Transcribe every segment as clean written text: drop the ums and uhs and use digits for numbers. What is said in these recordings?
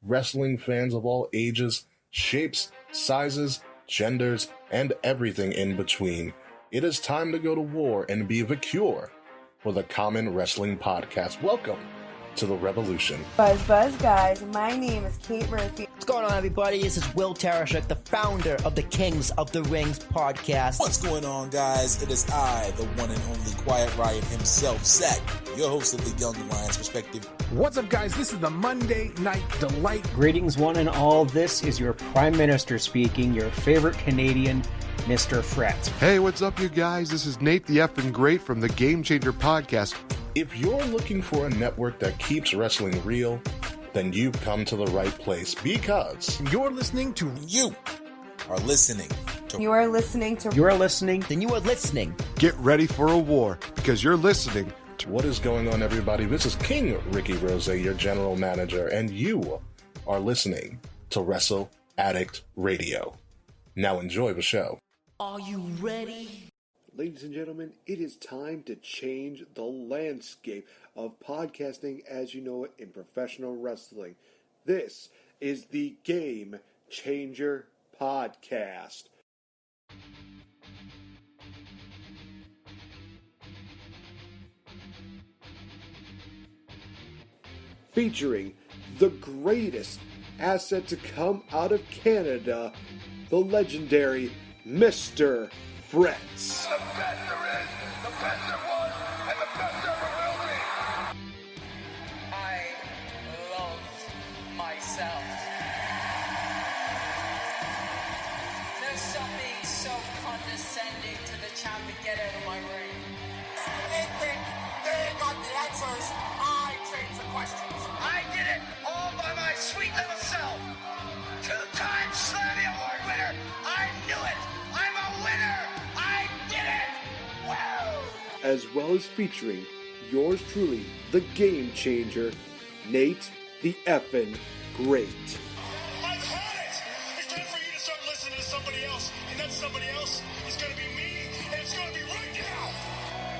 wrestling fans of all ages, shapes, sizes, genders, and everything in between. It is time to go to war and be VicTori for the Common Wrestling Podcast. Welcome to the revolution. Buzz guys, my name is Kate Murphy. What's going on, everybody? This is Will Tarashuk, the founder of the Kings of the Rings podcast. What's going on, guys? It is I, the one and only Quiet Riot himself, Zach, your host of the Young Lions Perspective. What's up, guys? This is the Monday Night Delight. Greetings, one and all. This is your Prime Minister speaking, your favorite Canadian, Mr. Fretz. Hey, what's up, you guys? This is NateFNGreat from the Game Changer podcast. If you're looking for a network that keeps wrestling real, then you've come to the right place because you're listening to You are listening to You are listening to You are listening. Then you are listening. Get ready for a war because you're listening to What is going on, everybody? This is King Ricky Rose, your general manager, and you are listening to Wrestle Addict Radio. Now enjoy the show. Are you ready? Ladies and gentlemen, it is time to change the landscape of podcasting as you know it in professional wrestling. This is the Game Changer Podcast. Featuring the greatest asset to come out of Canada, the legendary Mr. Fretz. The best there is, the best there was, and the best ever will be. I love myself. There's something so condescending to the champ to get out of my ring. They think they got the answers. I change the questions. I did it all by my sweet little self. Two-time Slammy Award winner. I knew it. I'm a winner. I did it. Wow. As well as featuring yours truly, the Game Changer, Nate the Effin' Great. I've had it. It's time for you to start listening to somebody else, and that somebody else is going to be me, and it's going to be right now.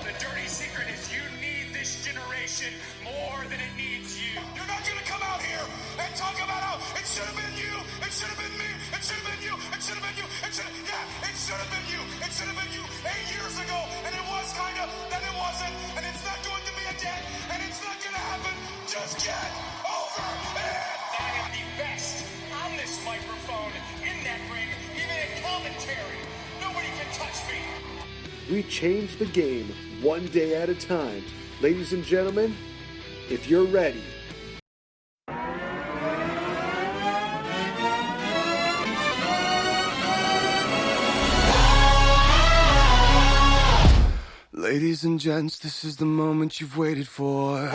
The dirty secret is you need this generation more than it needs you. You're not going to come out here and talk about how it should have been you, it should have been me, it should have been you, it should have been you, it should have been you, it should have been you 8 years ago, and it was kind of, then it wasn't, and it's not going to be again, and it's not going to happen. Just get over it. I am the best on this microphone, in that ring, even in commentary. Nobody can touch me. We change the game one day at a time. Ladies and gentlemen, if you're ready, Ladies and gents, this is the moment you've waited for.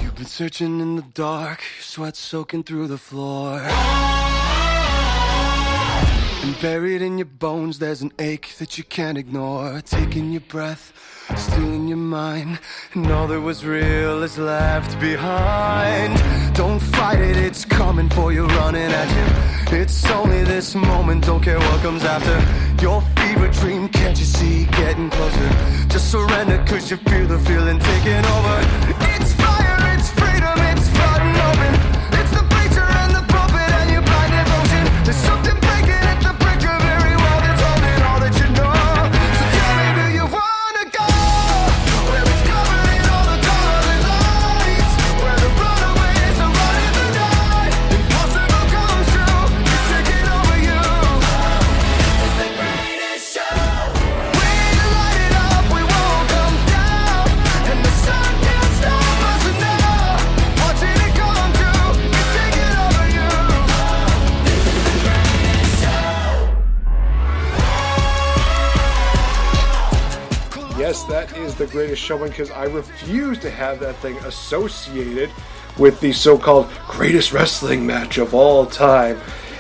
You've been searching in the dark, sweat soaking through the floor. And buried in your bones, there's an ache that you can't ignore. Taking your breath, stealing your mind, and all that was real is left behind. Don't fight it, it's coming for you, running at you. It's only this moment, don't care what comes after. Your fever dream, can't you see, getting closer? Just surrender, cause you feel the feeling taking over. It's fire, it's freedom, it's flooding open. It's the bleacher and the pulpit and your blind devotion. There's something breaking at the break of every wall that's holding all that you know. So tell me, do you wanna go where it's covered in all the colored lights, where the runaways are running the night? Impossible comes true, it's taking over you. This is the greatest show. We light it up, we won't come down, and the sun can't stop us now. Watching it come true, it's taking over you. This is the greatest show. yes, that is the Greatest Showman, because I refuse to have that thing associated with the so-called greatest wrestling match of all time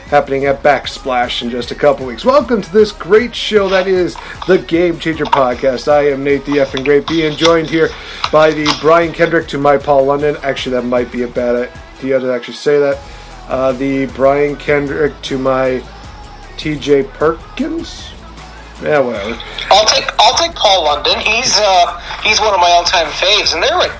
happening at Backsplash in just a couple weeks. Welcome to this great show that is the Game Changer Podcast. I am Nate the FNGreat, being joined here by the Brian Kendrick to my Paul London. Actually, that might be a bad idea to actually say that. The Brian Kendrick to my TJ Perkins. Yeah, whatever. I'll take Paul London. He's one of my all-time faves, and they're like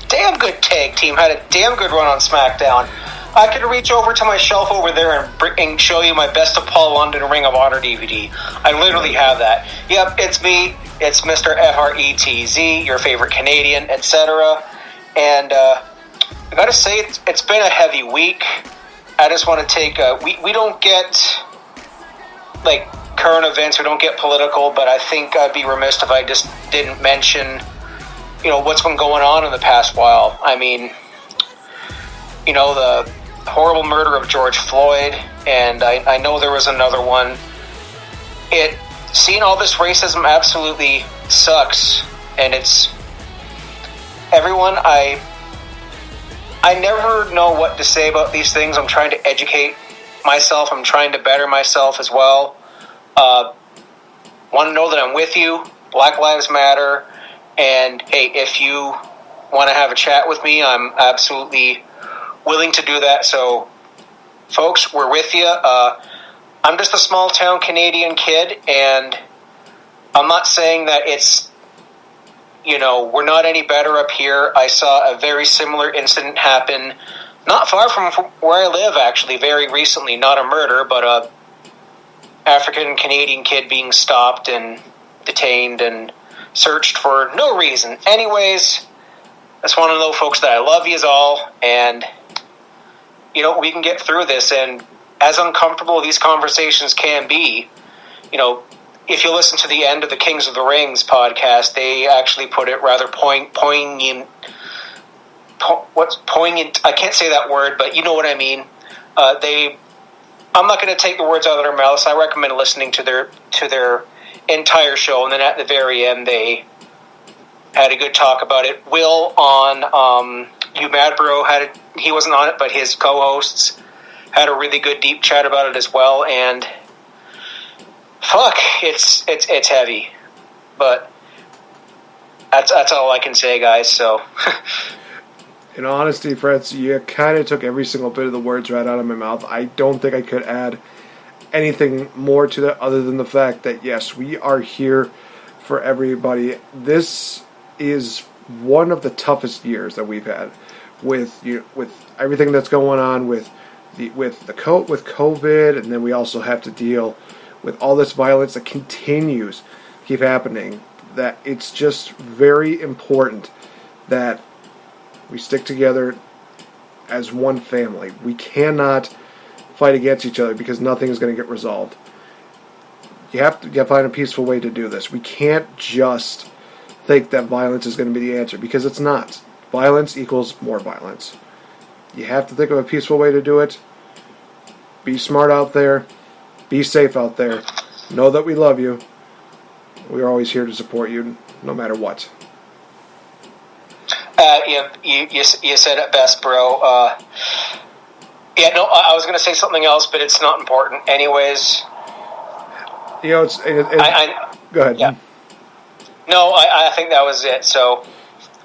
damn good tag team, had a damn good run on SmackDown. I could reach over to my shelf over there and show you my Best of Paul London Ring of Honor DVD. I literally have that. Yep, it's me. It's Mr. FRETZ, your favorite Canadian, etc. And I gotta say, it's been a heavy week. I just want to take we don't get like current events, we don't get political, but I think I'd be remiss if I just didn't mention, you know, what's been going on in the past while. I mean, you know, the horrible murder of George Floyd, and I know there was another one. Seeing all this racism absolutely sucks, and it's everyone. I never know what to say about these things. I'm trying to educate myself. I'm trying to better myself as well. Want to know that I'm with you. Black Lives Matter. And hey, if you want to have a chat with me, I'm absolutely willing to do that. So, folks, we're with you. I'm just a small town Canadian kid, and I'm not saying that it's, you know, we're not any better up here. I saw a very similar incident happen not far from where I live, actually, very recently. Not a murder, but a African-Canadian kid being stopped and detained and searched for no reason. Anyways, I just want to know, folks, that I love you all, and, you know, we can get through this. And as uncomfortable these conversations can be, you know, if you listen to the end of the Kings of the Rings podcast, they actually put it rather poignant. What's poignant? I can't say that word, but you know what I mean. I'm not going to take the words out of their mouths. I recommend listening to their entire show, and then at the very end, they had a good talk about it. Will on You Mad Bro he wasn't on it, but his co-hosts had a really good deep chat about it as well. And fuck, it's heavy, but that's all I can say, guys. So. In honesty, Fretz, you kind of took every single bit of the words right out of my mouth. I don't think I could add anything more to that other than the fact that, yes, we are here for everybody. This is one of the toughest years that we've had with everything that's going on with COVID, and then we also have to deal with all this violence that continues to keep happening. That it's just very important that we stick together as one family. We cannot fight against each other because nothing is going to get resolved. You have to find a peaceful way to do this. We can't just think that violence is going to be the answer, because it's not. Violence equals more violence. You have to think of a peaceful way to do it. Be smart out there. Be safe out there. Know that we love you. We're always here to support you, no matter what. You said it best, bro. I was going to say something else, but it's not important. Anyways. You know, go ahead. Yeah. No, I think that was it, so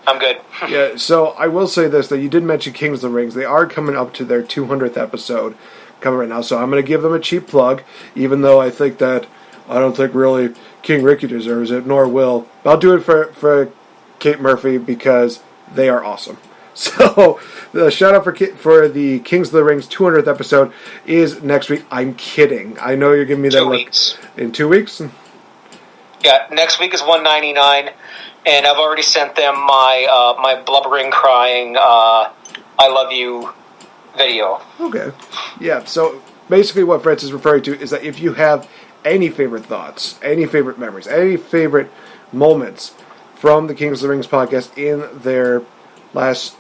I'm good. Yeah, so I will say this, that you did mention Kings of the Rings. They are coming up to their 200th episode coming right now, so I'm going to give them a cheap plug, even though I don't think really King Ricky deserves it, nor will. I'll do it for Kate Murphy, because they are awesome. So, the shout out for the Kings of the Rings 200th episode is next week. I'm kidding. I know you're giving me that 2 weeks. In 2 weeks? Yeah, next week is $199, and I've already sent them my blubbering, crying, I love you video. Okay. Yeah, so basically what Fretz is referring to is that if you have any favorite thoughts, any favorite memories, any favorite moments from the Kings of the Rings podcast in their last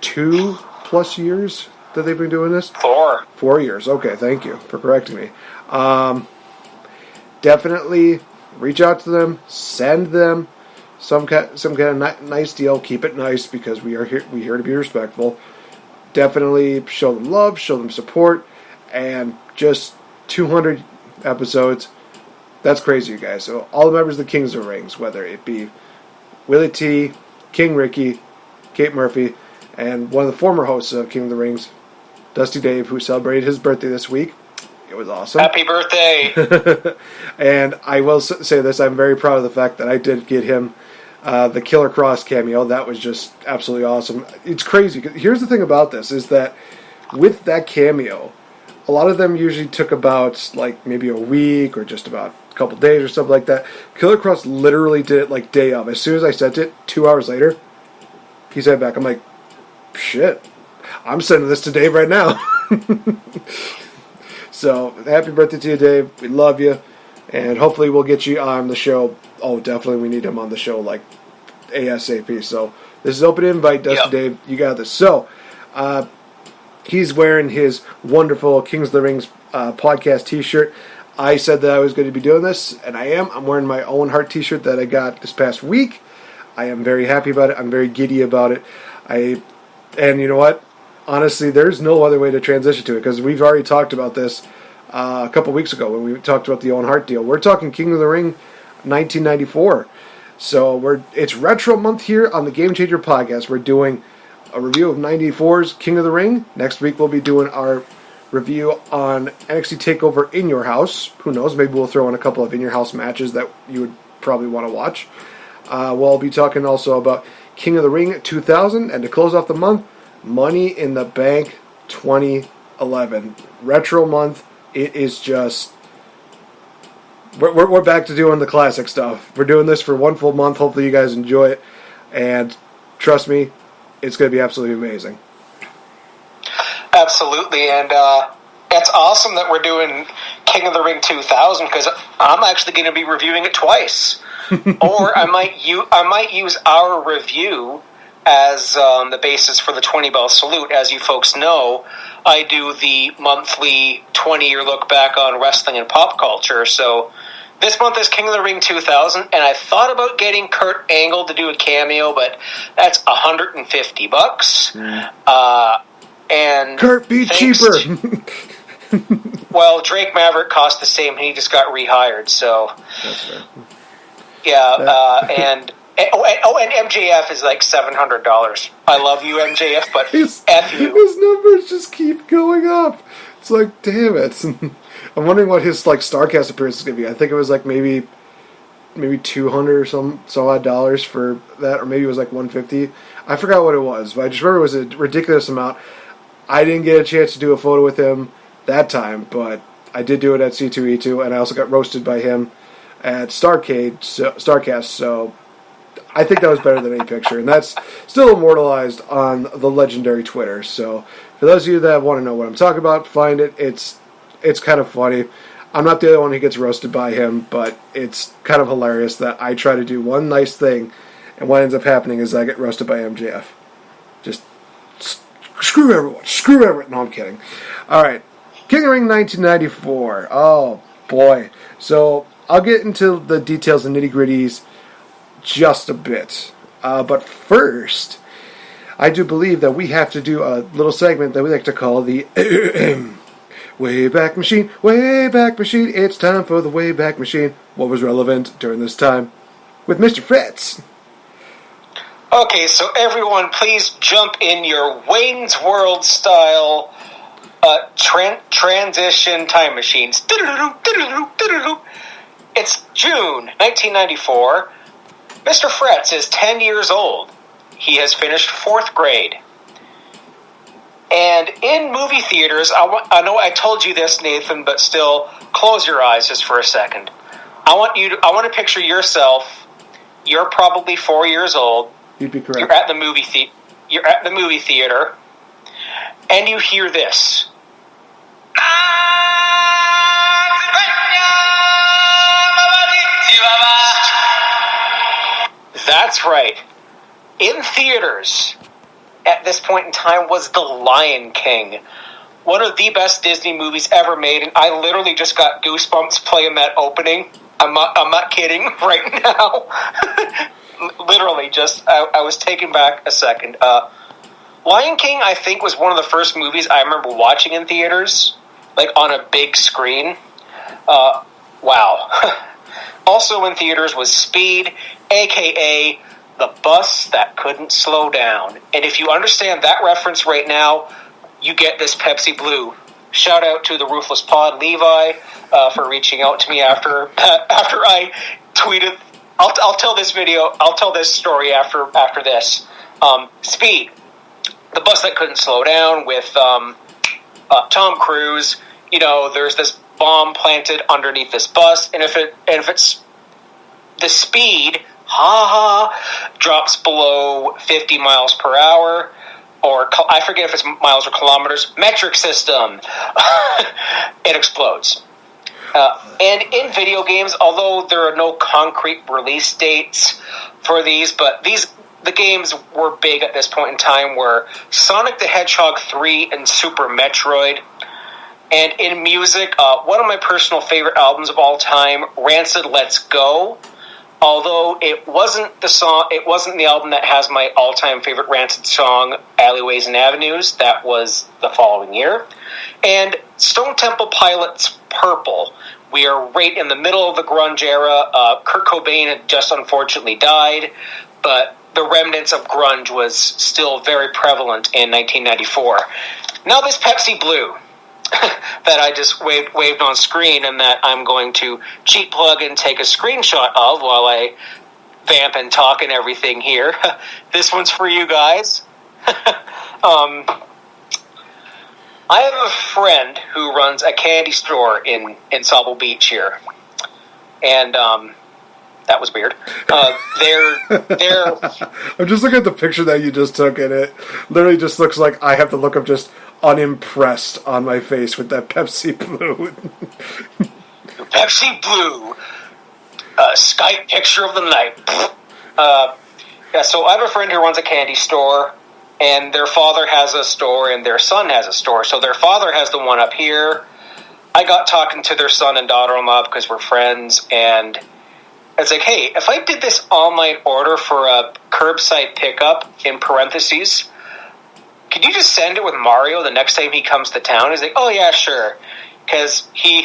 2+ years that they've been doing this? 4 years. Okay, thank you for correcting me. Definitely reach out to them, send them some kind of nice deal. Keep it nice, because we're here to be respectful. Definitely show them love, show them support, and just 200 episodes. That's crazy, you guys. So all the members of the Kings of the Rings, whether it be Willie T, King Ricky, Kate Murphy, and one of the former hosts of King of the Rings, Dusty Dave, who celebrated his birthday this week. It was awesome. Happy birthday! And I will say this, I'm very proud of the fact that I did get him the Killer Cross cameo. That was just absolutely awesome. It's crazy. Here's the thing about this, is that with that cameo, a lot of them usually took about, like, maybe a week or just about a couple days or something like that. Killer Cross literally did it, like, day of. As soon as I sent it, 2 hours later, he sent it back. I'm like, shit, I'm sending this to Dave right now. So, happy birthday to you, Dave. We love you. And hopefully we'll get you on the show. Oh, definitely we need him on the show, like, ASAP. So, this is open invite, Dustin. Dave. You got this. So, he's wearing his wonderful Kings of the Rings podcast t-shirt. I said that I was going to be doing this, and I am. I'm wearing my Owen Hart t-shirt that I got this past week. I am very happy about it. I'm very giddy about it. And you know what? Honestly, there's no other way to transition to it, because we've already talked about this a couple weeks ago when we talked about the Owen Hart deal. We're talking King of the Ring 1994. So it's Retro Month here on the Game Changer podcast. We're doing a review of 94's King of the Ring. Next week we'll be doing our review on NXT TakeOver In Your House. Who knows? Maybe we'll throw in a couple of In Your House matches that you would probably want to watch. We'll be talking also about King of the Ring 2000, and to close off the month, Money in the Bank 2011. Retro Month. It is just... We're back to doing the classic stuff. We're doing this for one full month. Hopefully you guys enjoy it. And trust me, it's going to be absolutely amazing. Absolutely, and it's awesome that we're doing King of the Ring 2000, because I'm actually going to be reviewing it twice. Or I might use our review as the basis for the 20 Bell Salute. As you folks know, I do the monthly 20-year look back on wrestling and pop culture. So this month is King of the Ring 2000, and I thought about getting Kurt Angle to do a cameo, but that's $150. And Kurt, be cheaper. Well, Drake Maverick cost the same, and he just got rehired. So that's fair. Yeah, and MJF is like $700. I love you, MJF, but F you. His numbers just keep going up. It's like, damn it. I'm wondering what his like Starcast appearance is going to be. I think it was like maybe $200 or some odd dollars for that, or maybe it was like $150. I forgot what it was, but I just remember it was a ridiculous amount. I didn't get a chance to do a photo with him that time, but I did do it at C2E2, and I also got roasted by him at Starcast, so I think that was better than a picture, and that's still immortalized on the legendary Twitter. So for those of you that want to know what I'm talking about, find it. It's kind of funny. I'm not the only one who gets roasted by him, but it's kind of hilarious that I try to do one nice thing, and what ends up happening is I get roasted by MJF. Just screw everyone. Screw everyone. No, I'm kidding. All right. King of the Ring 1994. Oh, boy. So I'll get into the details and nitty-gritties just a bit. But first, I do believe that we have to do a little segment that we like to call the Wayback Machine. Wayback Machine. It's time for the Wayback Machine. What was relevant during this time? With Mr. Fretz. Okay, so everyone, please jump in your Wayne's World style transition time machines. It's June 1994. Mr. Fretz is 10 years old. He has finished 4th grade. And in movie theaters, I know I told you this, Nathan, but still, close your eyes just for a second. I want to picture yourself. You're probably 4 years old. You'd be correct. You're at the movie theater, and you hear this. That's right. In theaters, at this point in time, was The Lion King. One of the best Disney movies ever made, and I literally just got goosebumps playing that opening. I'm not kidding right now. Literally, I was taken back a second. Lion King, I think, was one of the first movies I remember watching in theaters, like on a big screen. Wow. Also in theaters was Speed, a.k.a. the bus that couldn't slow down. And if you understand that reference right now, you get this Pepsi Blue. Shout out to the Ruthless Pod, Levi, for reaching out to me after I tweeted I'll tell this video. I'll tell this story after this. Speed, the bus that couldn't slow down with Tom Cruise. You know, there's this bomb planted underneath this bus, and if it's the speed, drops below 50 miles per hour, or I forget if it's miles or kilometers. Metric system, it explodes. And in video games, although there are no concrete release dates for these, but the games were big at this point in time, were Sonic the Hedgehog 3 and Super Metroid. And in music, one of my personal favorite albums of all time, Rancid Let's Go. Although it wasn't the album that has my all-time favorite Rancid song, Alleyways and Avenues. That was the following year. And Stone Temple Pilots' Purple. We are right in the middle of the grunge era. Kurt Cobain had just unfortunately died, but the remnants of grunge was still very prevalent in 1994. Now this Pepsi Blue that I just waved on screen, and that I'm going to cheat plug and take a screenshot of while I vamp and talk and everything here. This one's for you guys. I have a friend who runs a candy store in Sauble Beach here, and that was weird. They're I'm just looking at the picture that you just took, and it literally just looks like I have the look of just unimpressed on my face with that Pepsi Blue. Pepsi Blue, Skype picture of the night. So I have a friend who runs a candy store, and their father has a store, and their son has a store. So their father has the one up here. I got talking to their son and daughter-in-law because we're friends, and it's like, hey, if I did this online order for a curbside pickup, in parentheses, could you just send it with Mario the next time he comes to town? He's like, oh yeah, sure. Because he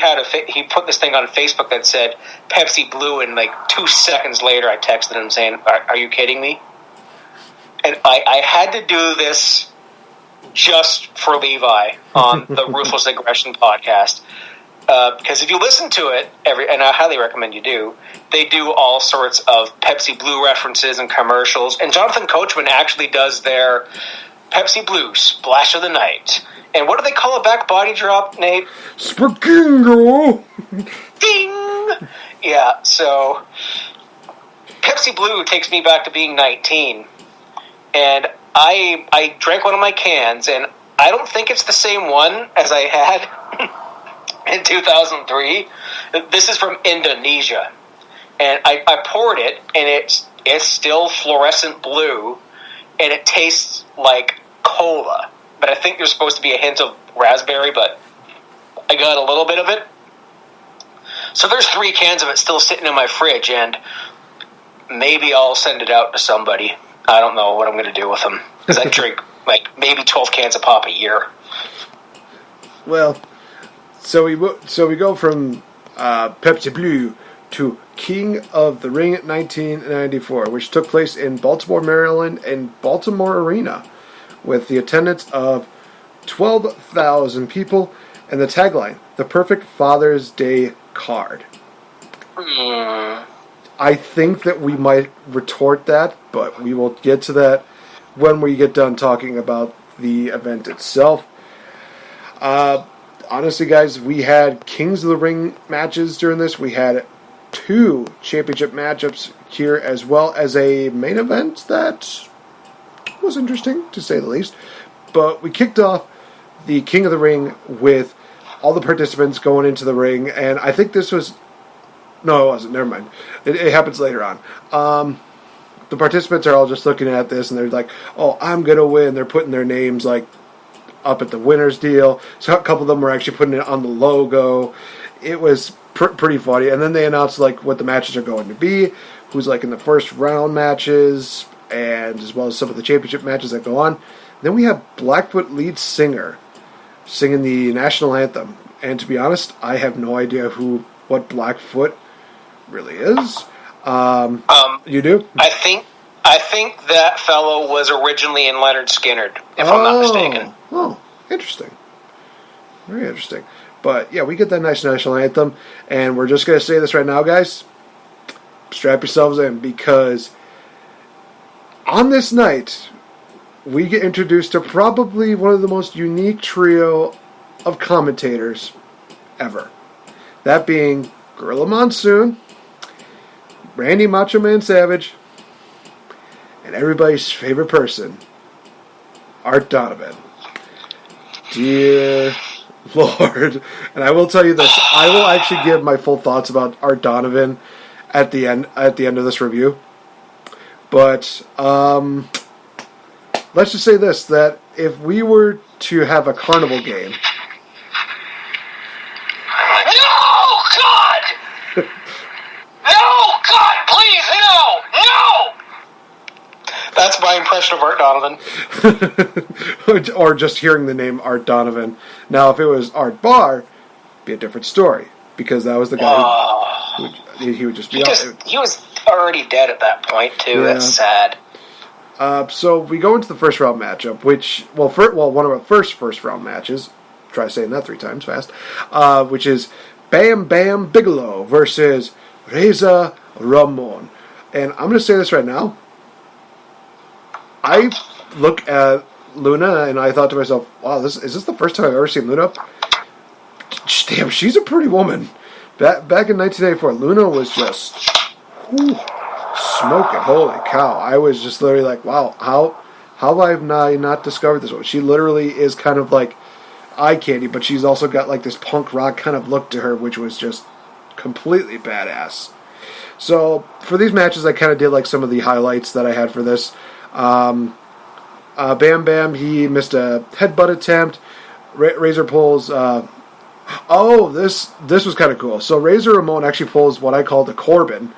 put this thing on Facebook that said Pepsi Blue, and like 2 seconds later I texted him saying, are you kidding me? And I had to do this just for Levi on the Ruthless Aggression podcast. Because if you listen to it, and I highly recommend you do, they do all sorts of Pepsi Blue references and commercials. And Jonathan Coachman actually does their Pepsi Blue Splash of the Night. And what do they call a back body drop, Nate? Spagingo! Ding! Yeah, so Pepsi Blue takes me back to being 19. And I drank one of my cans, and I don't think it's the same one as I had in 2003. This is from Indonesia. And I poured it, and it's still fluorescent blue, and it tastes like cola. But I think there's supposed to be a hint of raspberry, but I got a little bit of it. So there's 3 cans of it still sitting in my fridge, and maybe I'll send it out to somebody. I don't know what I'm going to do with them, because I drink like maybe 12 cans of pop a year. Well, so we go from Pepsi Blue to King of the Ring 1994, which took place in Baltimore, Maryland, and Baltimore Arena, with the attendance of 12,000 people, and the tagline, "The Perfect Father's Day Card." I think that we might retort that, but we will get to that when we get done talking about the event itself. Honestly, guys, we had Kings of the Ring matches during this. We had 2 championship matchups here, as well as a main event that was interesting, to say the least. But we kicked off the King of the Ring with all the participants going into the ring, and I think this was... No, it wasn't. Never mind. It happens later on. The participants are all just looking at this, and they're like, oh, I'm going to win. They're putting their names like up at the winner's deal. So a couple of them were actually putting it on the logo. It was pretty funny. And then they announced like what the matches are going to be, who's like in the first round matches, and as well as some of the championship matches that go on. Then we have Blackfoot lead singer singing the national anthem. And to be honest, I have no idea what Blackfoot really is. You do? I think that fellow was originally in Leonard Skinner, if I'm not mistaken. Oh, interesting. Very interesting. But yeah, we get that nice national anthem, and we're just going to say this right now, guys. strap yourselves in, because on this night, we get introduced to probably one of the most unique trio of commentators ever. That being Gorilla Monsoon, Randy Macho Man Savage, and everybody's favorite person, Art Donovan. Dear Lord. And I will tell you this, I will actually give my full thoughts about Art Donovan at the end of this review. But let's just say this, that if we were to have a carnival game. No, God! No, God, please, no! That's my impression of Art Donovan. Or just hearing the name Art Donovan. Now, if it was Art Barr, it'd be a different story, because that was the guy he would just be... He was already dead at that point, too. Yeah. That's sad. So we go into the first round matchup, which, one of our first round matches, try saying that 3 times fast, which is Bam Bam Bigelow versus Razor Ramon. And I'm going to say this right now. I look at Luna and I thought to myself, wow, is this the first time I've ever seen Luna? Damn, she's a pretty woman. Back in 1984, Luna was just smoking. Holy cow. I was just literally like, wow, how have I not discovered this one? She literally is kind of like eye candy, but she's also got like this punk rock kind of look to her, which was just completely badass. So for these matches, I kind of did like some of the highlights that I had for this. Bam Bam, he missed a headbutt attempt. Razor pulls. This was kind of cool. So Razor Ramon actually pulls what I call the Corbin,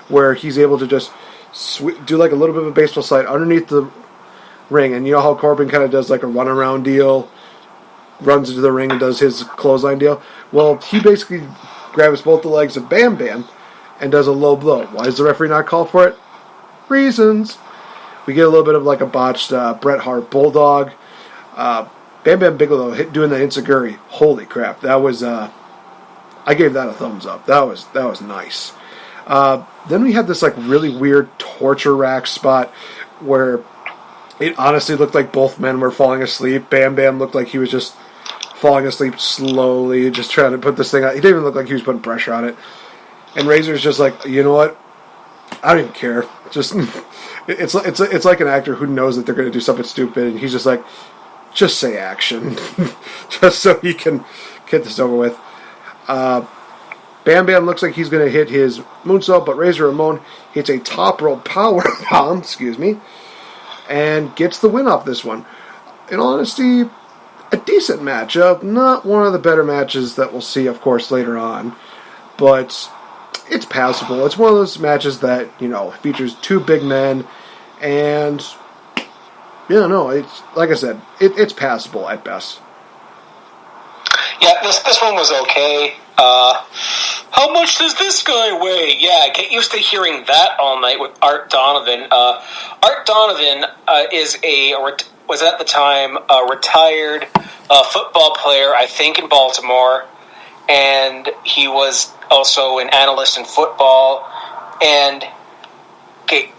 where he's able to just do like a little bit of a baseball slide underneath the ring. And you know how Corbin kind of does like a runaround deal, runs into the ring and does his clothesline deal? Well, he basically grabs both the legs of Bam Bam and does a low blow. Why does the referee not call for it? Reasons. We get a little bit of like a botched Bret Hart Bulldog. Bam Bam Bigelow doing the Enziguri. Holy crap. That was, I gave that a thumbs up. That was nice. Then we had this like really weird torture rack spot where it honestly looked like both men were falling asleep. Bam Bam looked like he was just falling asleep slowly, just trying to put this thing out. He didn't even look like he was putting pressure on it. And Razor's just like, you know what? I don't even care. Just it's like an actor who knows that they're going to do something stupid, and he's just like, just say action, just so he can get this over with. Bam Bam looks like he's going to hit his moonsault, but Razor Ramon hits a top rope power bomb, and gets the win off this one. In honesty, a decent matchup. Not one of the better matches that we'll see, of course, later on, but it's passable. It's one of those matches that, features 2 big men, and it's like I said, it's passable at best. Yeah, this one was okay. How much does this guy weigh? Yeah, get used to hearing that all night with Art Donovan. Art Donovan was at the time a retired football player, I think, in Baltimore, and he was also an analyst in football. And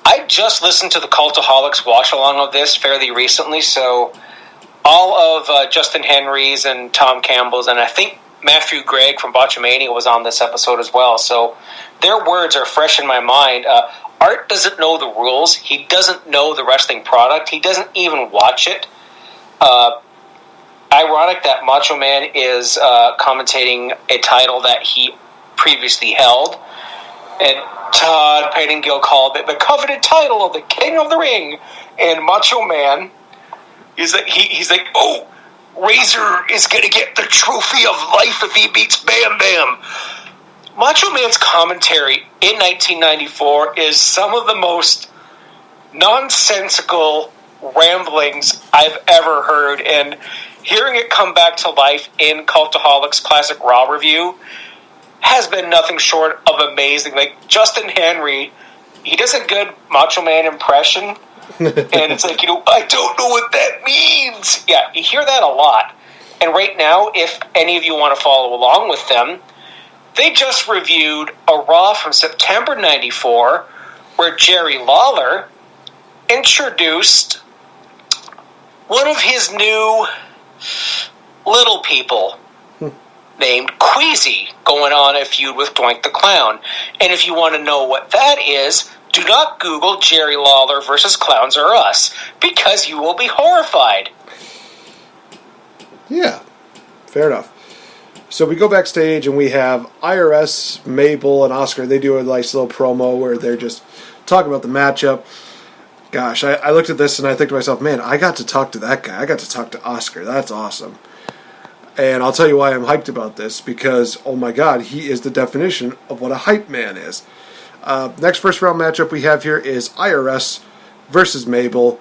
I just listened to the Cultaholics watch along of this fairly recently, so all of Justin Henry's and Tom Campbell's, and I think Matthew Gregg from Botchamania was on this episode as well, so their words are fresh in my mind. Art doesn't know the rules. He doesn't know the wrestling product. He doesn't even watch it. Ironic that Macho Man is commentating a title that he previously held, and Todd Pettingill called it the coveted title of the King of the Ring, and Macho Man is like, he's like, oh, Razor is going to get the trophy of life if he beats Bam Bam. Macho Man's commentary in 1994 is some of the most nonsensical ramblings I've ever heard, and hearing it come back to life in Cultaholics Classic Raw review has been nothing short of amazing. Like, Justin Henry, he does a good Macho Man impression, and it's like, I don't know what that means. Yeah, you hear that a lot. And right now, if any of you want to follow along with them, they just reviewed a Raw from September 94 where Jerry Lawler introduced one of his new little people named Queasy, going on a feud with Doink the Clown. And if you want to know what that is, do not Google Jerry Lawler versus Clowns or Us, because you will be horrified. Yeah, fair enough. So we go backstage and we have IRS, Mabel, and Oscar. They do a nice little promo where they're just talking about the matchup. Gosh, I looked at this and I think to myself, man, I got to talk to that guy. I got to talk to Oscar. That's awesome. And I'll tell you why I'm hyped about this, because, oh my god, he is the definition of what a hype man is. Next first round matchup we have here is IRS versus Mabel.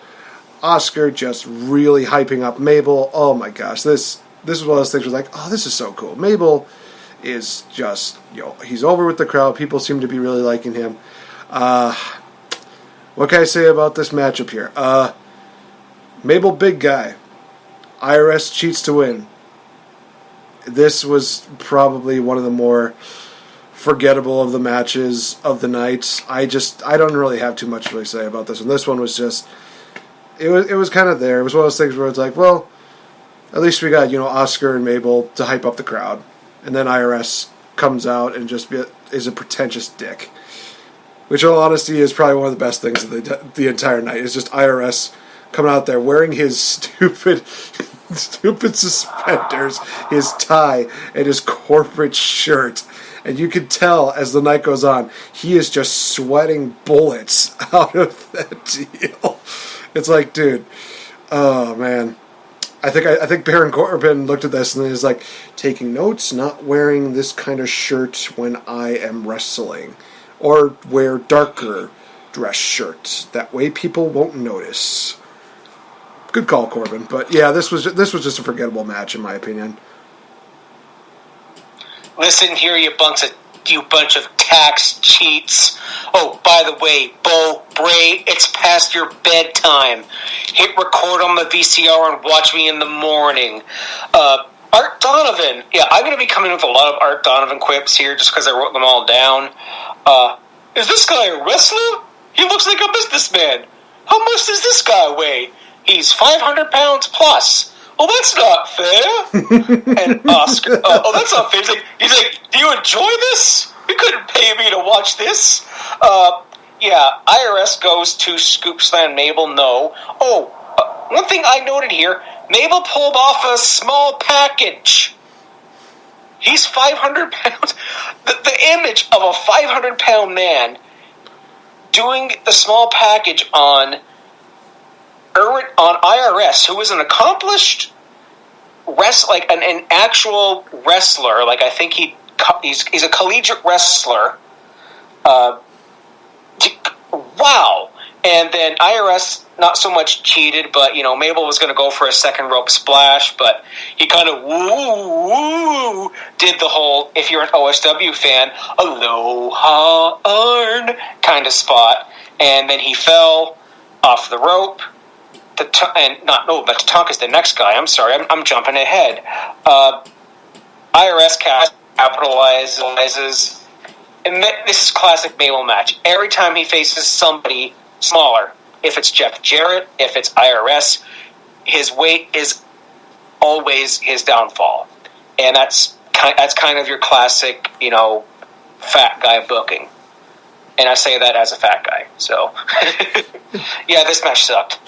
Oscar just really hyping up Mabel. Oh my gosh, this is one of those things where like, oh, this is so cool. Mabel is just, he's over with the crowd. People seem to be really liking him. What can I say about this matchup here? Mabel, big guy. IRS cheats to win. This was probably one of the more forgettable of the matches of the night. I don't really have too much to really say about this one. This one was just, it was kind of there. It was one of those things where it's like, well, at least we got, Oscar and Mabel to hype up the crowd. And then IRS comes out and just is a pretentious dick. Which, in all honesty, is probably one of the best things of the entire night. It's just IRS coming out there wearing his stupid suspenders, his tie, and his corporate shirt. And you can tell as the night goes on, he is just sweating bullets out of that deal. It's like, dude, oh man. I think Baron Corbin looked at this and is like, taking notes, not wearing this kind of shirt when I am wrestling. Or wear darker dress shirts. That way people won't notice. Good call, Corbin. But yeah, this was just a forgettable match in my opinion. Listen here, you bunch of tax cheats. Oh, by the way, Bo Bray, it's past your bedtime. Hit record on the VCR and watch me in the morning. Art Donovan. Yeah, I'm going to be coming with a lot of Art Donovan quips here just because I wrote them all down. Is this guy a wrestler? He looks like a businessman. How much does this guy weigh? He's 500 pounds plus. Oh, that's not fair. And Oscar, that's not fair. He's like, do you enjoy this? You couldn't pay me to watch this. Yeah, IRS goes to Scoop Slam Mabel, no. Oh, one thing I noted here, Mabel pulled off a small package. He's 500 pounds. The image of a 500-pound man doing the small package on IRS, who is an accomplished like an actual wrestler. Like I think he's a collegiate wrestler. Wow. And then IRS not so much cheated, but Mabel was going to go for a second rope splash, but he kind of did the whole, if you're an OSW fan, Aloha Arn kind of spot, and then he fell off the rope. But Tatanka's the next guy. I'm sorry, I'm jumping ahead. IRS capitalizes, and this is classic Mabel match. Every time he faces somebody smaller, if it's Jeff Jarrett, if it's IRS, his weight is always his downfall, and that's kind of your classic, fat guy booking. And I say that as a fat guy. So, yeah, this match sucked.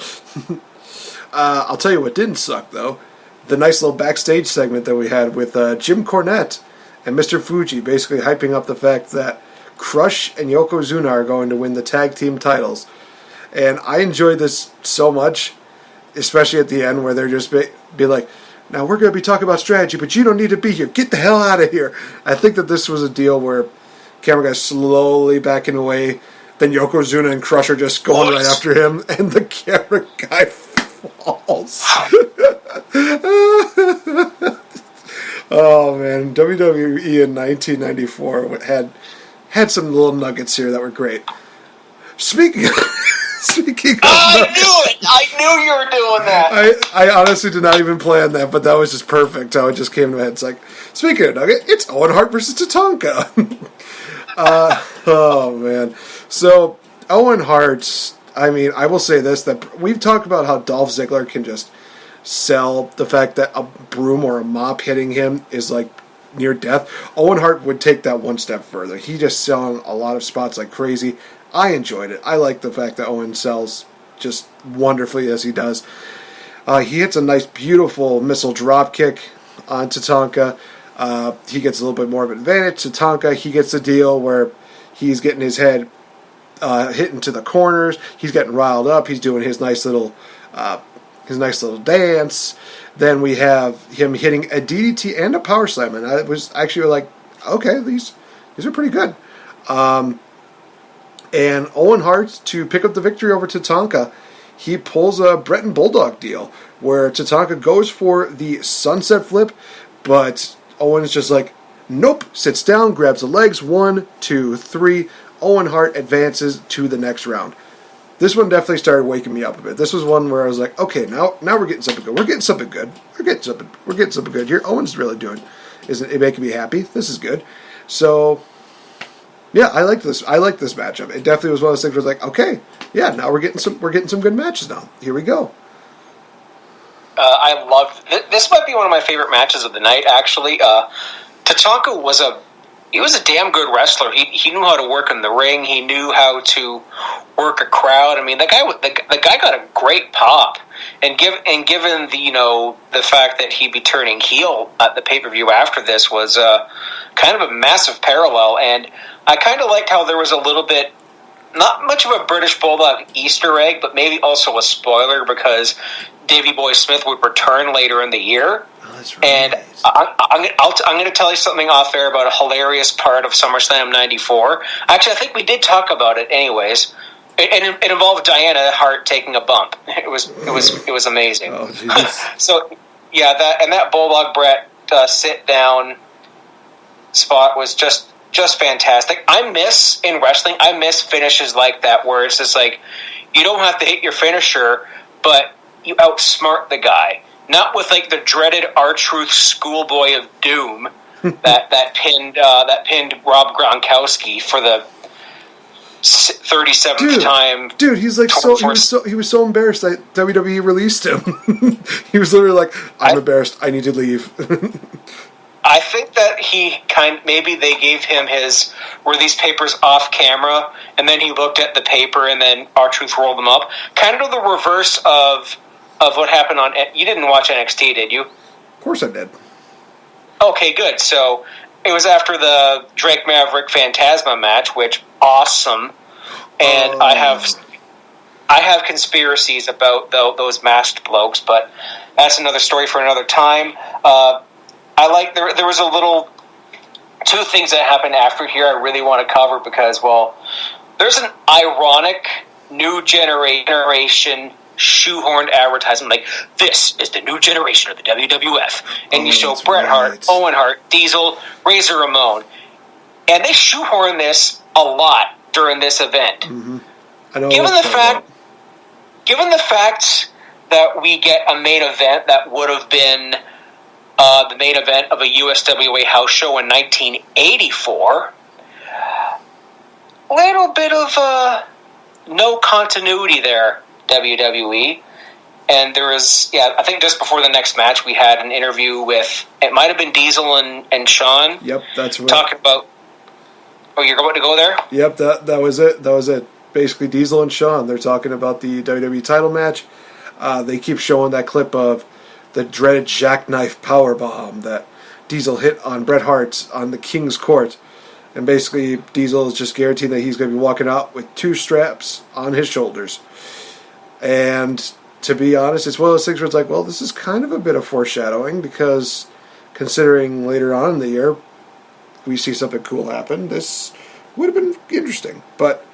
I'll tell you what didn't suck though: the nice little backstage segment that we had with Jim Cornette and Mr. Fuji, basically hyping up the fact that Crush and Yokozuna are going to win the tag team titles. And I enjoyed this so much, especially at the end where they're just be like, now we're going to be talking about strategy, but you don't need to be here. Get the hell out of here. I think that this was a deal where camera guy slowly backing away, then Yokozuna and Crush are just going right after him, and the camera guy falls. Oh man, WWE in 1994 had some little nuggets here that were great. Speaking Speaking of I knew it! I knew you were doing that! I honestly did not even plan that, but that was just perfect how it just came to my head. It's like, speaking of Nugget, it's Owen Hart versus Tatanka. Oh, man. So, Owen Hart, I mean, I will say this, that we've talked about how Dolph Ziggler can just sell the fact that a broom or a mop hitting him is like near death. Owen Hart would take that one step further. He just selling a lot of spots like crazy. I enjoyed it. I like the fact that Owen sells just wonderfully as he does. He hits a nice, beautiful missile drop kick on Tatanka. He gets a little bit more of an advantage. Tatanka, he gets the deal where he's getting his head hit into the corners. He's getting riled up. He's doing his nice little dance. Then we have him hitting a DDT and a power slam, and I was actually like, okay, these are pretty good. And Owen Hart, to pick up the victory over Tatanka, he pulls a Bret and Bulldog deal where Tatanka goes for the sunset flip, but Owen's just like, nope, sits down, grabs the legs, 1, 2, 3. Owen Hart advances to the next round. This one definitely started waking me up a bit. This was one where I was like, okay, now we're getting something good. We're getting something good. We're getting something good here. Owen's really doing, isn't it making me happy? This is good. So, yeah, I like this. I like this matchup. It definitely was one of those things where I was like, okay, yeah, now we're getting some good matches now. Here we go. I loved this. Might be one of my favorite matches of the night. Actually, Tatanka was a damn good wrestler. He knew how to work in the ring. He knew how to work a crowd. I mean, the guy got a great pop. And given the fact that he'd be turning heel at the pay-per-view after this was kind of a massive parallel. And I kind of liked how there was a little bit, not much of a British Bulldog Easter egg, but maybe also a spoiler because Davey Boy Smith would return later in the year. Oh, that's right. And I'm going to tell you something off air about a hilarious part of SummerSlam '94. Actually, I think we did talk about it anyways. It involved Diana Hart taking a bump. It was amazing. Oh, Jesus. So yeah, that Bulldog Brett sit down spot was just fantastic. I miss finishes like that where it's just like you don't have to hit your finisher, but you outsmart the guy. Not with like the dreaded R-Truth Schoolboy of Doom that pinned Rob Gronkowski for the 37th time. Dude, he's like he was so embarrassed that WWE released him. He was literally like, I'm embarrassed. I need to leave. I think that maybe they gave him his release papers off camera, and then he looked at the paper, and then R-Truth rolled them up. Kind of the reverse of what happened on... You didn't watch NXT, did you? Of course I did. Okay, good. So it was after the Drake Maverick Phantasma match, which awesome. And I have conspiracies about those masked blokes, but that's another story for another time. There was two things that happened after here I really want to cover because, well, there's an ironic new generation shoehorned advertisement like, this is the new generation of the WWF. And you show Bret Hart, Owen Hart, Diesel, Razor Ramon. And they shoehorn this a lot during this event. Mm-hmm. I know Given the fact that we get a main event that would have been the main event of a USWA house show in 1984, a little bit of no continuity there, WWE. And there was, I think just before the next match, we had an interview with, it might have been Diesel and Sean. Yep, that's right. Talking about, you're going to go there? Yep, that was it. That was it. Basically, Diesel and Sean, they're talking about the WWE title match. They keep showing that clip of the dreaded jackknife powerbomb that Diesel hit on Bret Hart on the King's Court. And basically, Diesel is just guaranteed that he's going to be walking out with 2 straps on his shoulders. And to be honest, it's one of those things where it's like, well, this is kind of a bit of foreshadowing because considering later on in the year we see something cool happen, this would have been interesting. But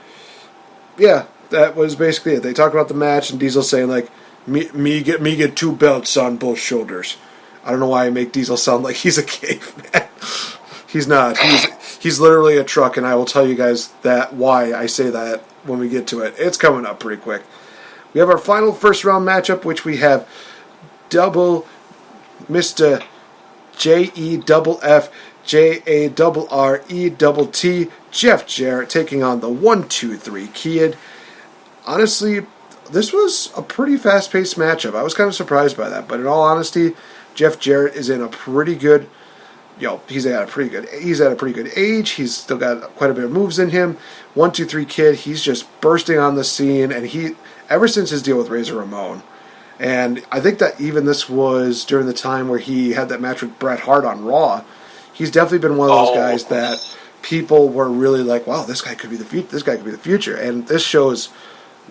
yeah, that was basically it. They talked about the match and Diesel saying like, me get 2 belts on both shoulders. I don't know why I make Diesel sound like he's a caveman. He's not. He's literally a truck, and I will tell you guys that why I say that when we get to it. It's coming up pretty quick. We have our final first round matchup, which we have double Mr. JEFFJARRETT Jeff Jarrett taking on the 1-2-3 Kid. Honestly, this was a pretty fast-paced matchup. I was kind of surprised by that, but in all honesty, Jeff Jarrett is in a pretty good. He's at a pretty good age. He's still got quite a bit of moves in him. 1-2-3 Kid, he's just bursting on the scene, and he ever since his deal with Razor Ramon. And I think that even this was during the time where he had that match with Bret Hart on Raw. He's definitely been one of those guys that people were really like, wow, this guy could be the future. This guy could be the future, and this shows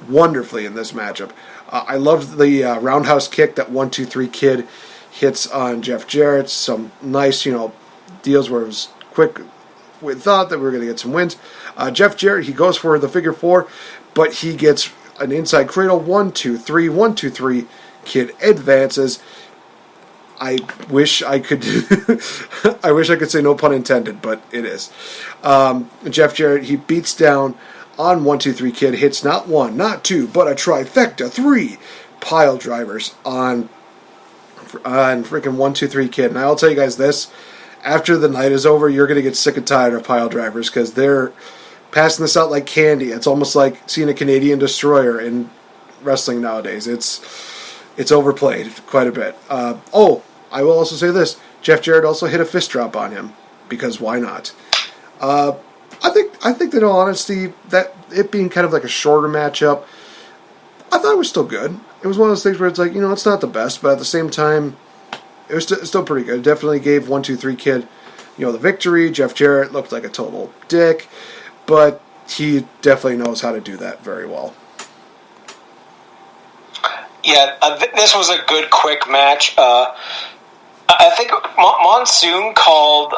wonderfully in this matchup. I loved the roundhouse kick that 1-2-3 Kid hits on Jeff Jarrett. Some nice, deals where it was quick. We thought that we were going to get some wins. Jeff Jarrett, he goes for the figure four, but he gets an inside cradle. 1-2-3, 1-2-3. Kid advances. I wish I could. I wish I could say no pun intended, but it is. Jeff Jarrett, he beats down on 1-2-3 Kid, hits not one, not two, but a trifecta, 3 pile drivers on freaking 1-2-3 Kid. And I'll tell you guys this: after the night is over, you're gonna get sick and tired of pile drivers because they're passing this out like candy. It's almost like seeing a Canadian destroyer in wrestling nowadays. It's overplayed quite a bit. I will also say this: Jeff Jarrett also hit a fist drop on him because why not? I think that in all honesty, that it being kind of like a shorter matchup, I thought it was still good. It was one of those things where it's like, it's not the best, but at the same time, it was still pretty good. It definitely gave 1-2-3 Kid, the victory. Jeff Jarrett looked like a total dick, but he definitely knows how to do that very well. Yeah, this was a good, quick match. I think Monsoon called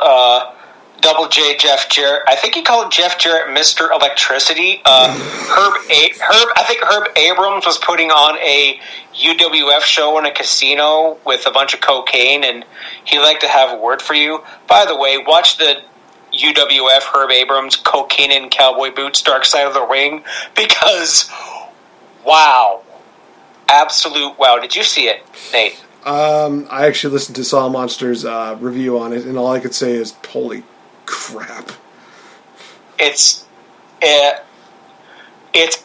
Double J Jeff Jarrett. I think he called Jeff Jarrett Mr. Electricity. I think Herb Abrams was putting on a UWF show in a casino with a bunch of cocaine, and he liked to have a word for you. By the way, watch the UWF Herb Abrams Cocaine in Cowboy Boots Dark Side of the Ring, because wow. Absolute wow. Did you see it, Nate? I actually listened to Saw Monster's review on it, and all I could say is, holy crap. It's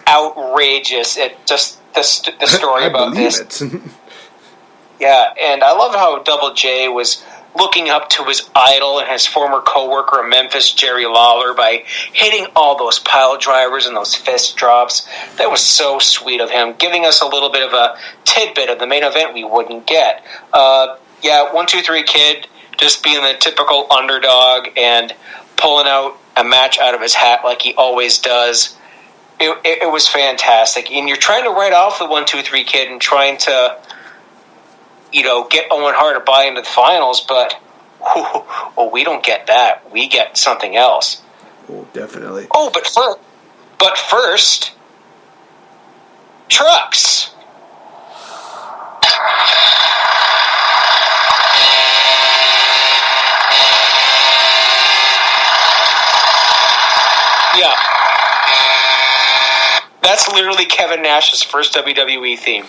outrageous. It just the story about this. Yeah, and I love how Double J was looking up to his idol and his former co-worker in Memphis, Jerry Lawler, by hitting all those pile drivers and those fist drops. That was so sweet of him, giving us a little bit of a tidbit of the main event we wouldn't get. 1-2-3 Kid just being the typical underdog and pulling out a match out of his hat like he always does. It was fantastic. And you're trying to write off the 1-2-3 Kid and trying to get Owen Hart to buy into the finals, but we don't get that. We get something else. Oh, definitely. Oh, but first, trucks. Yeah. That's literally Kevin Nash's first WWE theme.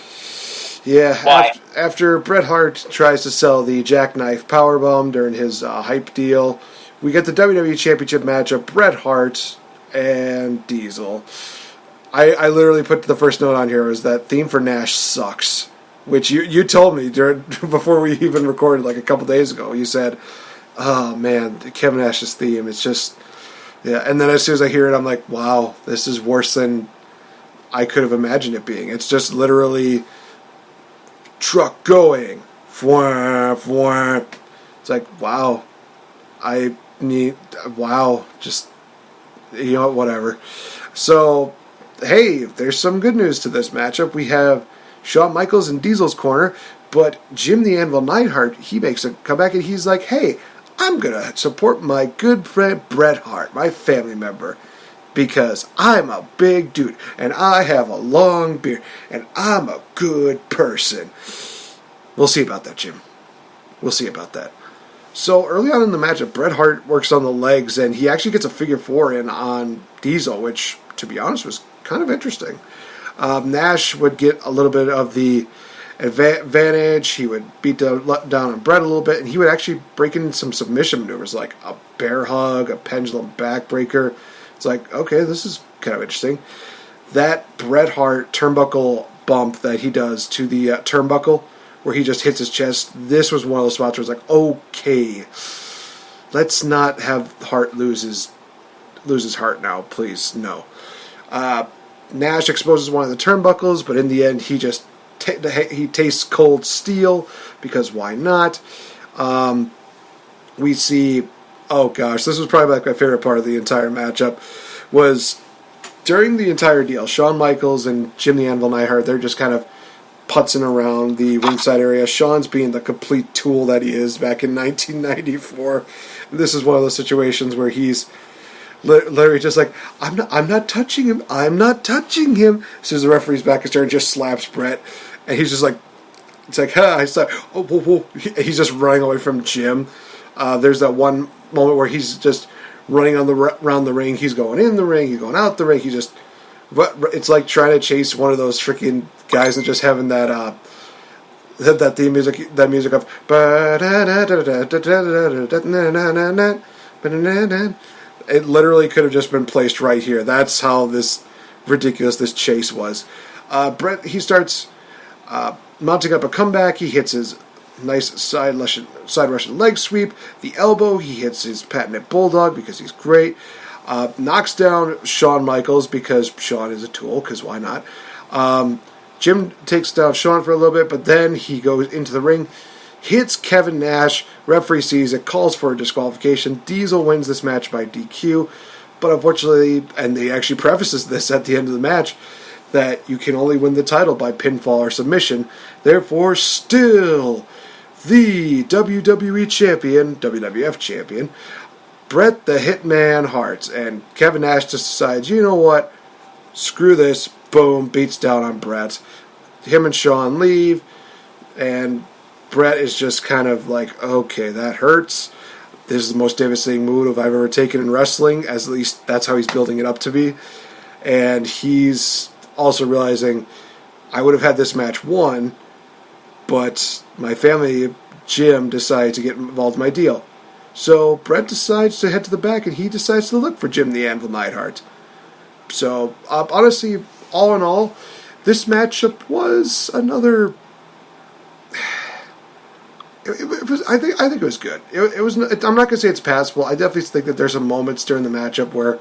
Yeah, after Bret Hart tries to sell the jackknife powerbomb during his hype deal, we get the WWE Championship match of Bret Hart and Diesel. I literally put the first note on here was that theme for Nash sucks, which you told me before we even recorded like a couple days ago. You said, oh man, Kevin Nash's theme, it's just, yeah. And then as soon as I hear it, I'm like, wow, this is worse than I could have imagined it being. It's just literally truck going. It's like, wow. Just, whatever. So, hey, there's some good news to this matchup. We have Shawn Michaels in Diesel's corner, but Jim the Anvil Neidhart, he makes a comeback and he's like, hey, I'm going to support my good friend Bret Hart, my family member, because I'm a big dude, and I have a long beard, and I'm a good person. We'll see about that, Jim. We'll see about that. So early on in the matchup, Bret Hart works on the legs, and he actually gets a figure four in on Diesel, which, to be honest, was kind of interesting. Nash would get a little bit of the advantage. He would beat down on Brett a little bit, and he would actually break in some submission maneuvers like a bear hug, a pendulum backbreaker. It's like, okay, this is kind of interesting. That Bret Hart turnbuckle bump that he does to the turnbuckle, where he just hits his chest, this was one of those spots where it's like, okay, let's not have Hart lose his heart now, please, no. Nash exposes one of the turnbuckles, but in the end, he just he tastes cold steel, because why not? We see, oh gosh, this was probably like my favorite part of the entire matchup, was during the entire deal, Shawn Michaels and Jim the Anvil Neidhart, they're just kind of putzing around the ringside area. Shawn's being the complete tool that he is back in 1994. This is one of those situations where he's literally just like, I'm not touching him. I'm not touching him. So the referee's back is there and just slaps Brett. And he's just like, it's like, I saw, oh, whoa, whoa. He's just running away from Jim. There's that one moment where he's just running around the ring. He's going in the ring. He's going out the ring. It's like trying to chase one of those freaking guys and just having that theme music, that music of it literally could have just been placed right here. That's how ridiculous this chase was. Brett, he starts mounting up a comeback. He hits his nice side Russian leg sweep. The elbow, he hits his patented bulldog because he's great. Knocks down Shawn Michaels because Shawn is a tool, because why not? Jim takes down Shawn for a little bit, but then he goes into the ring, hits Kevin Nash. Referee sees it, calls for a disqualification. Diesel wins this match by DQ, but unfortunately, and they actually prefaces this at the end of the match, that you can only win the title by pinfall or submission. Therefore, still the WWE champion, WWF champion, Bret the Hitman Harts. And Kevin Nash just decides, you know what? Screw this. Boom. Beats down on Bret. Him and Shawn leave. And Bret is just kind of like, okay, that hurts. This is the most devastating move I've ever taken in wrestling. At least that's how he's building it up to be. And he's also realizing, I would have had this match won, but my family, Jim, decided to get involved in my deal. So Bret decides to head to the back, and he decides to look for Jim the Anvil Neidhart. So, honestly, all in all, this matchup was another... I think it was good. It was. I'm not going to say it's passable. I definitely think that there's some moments during the matchup where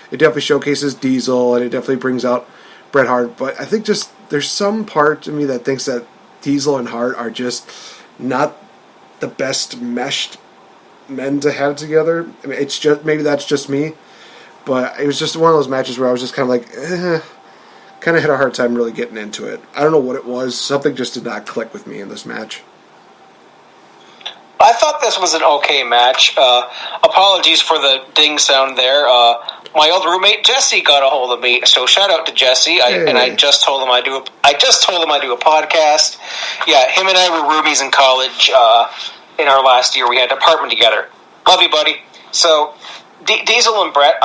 it definitely showcases Diesel, and it definitely brings out Bret Hart. But I think just there's some part of me that thinks that Diesel and Hart are just not the best meshed men to have together. I mean, it's just, maybe that's just me, but it was just one of those matches where I was just kind of like, kind of had a hard time really getting into it. I don't know what it was. Something just did not click with me in this match. I thought this was an okay match. Apologies for the ding sound there. My old roommate Jesse got a hold of me, so shout out to Jesse. I just told him I do a podcast. Yeah, him and I were roomies in college. In our last year, we had an apartment together. Love you, buddy. So Diesel and Bret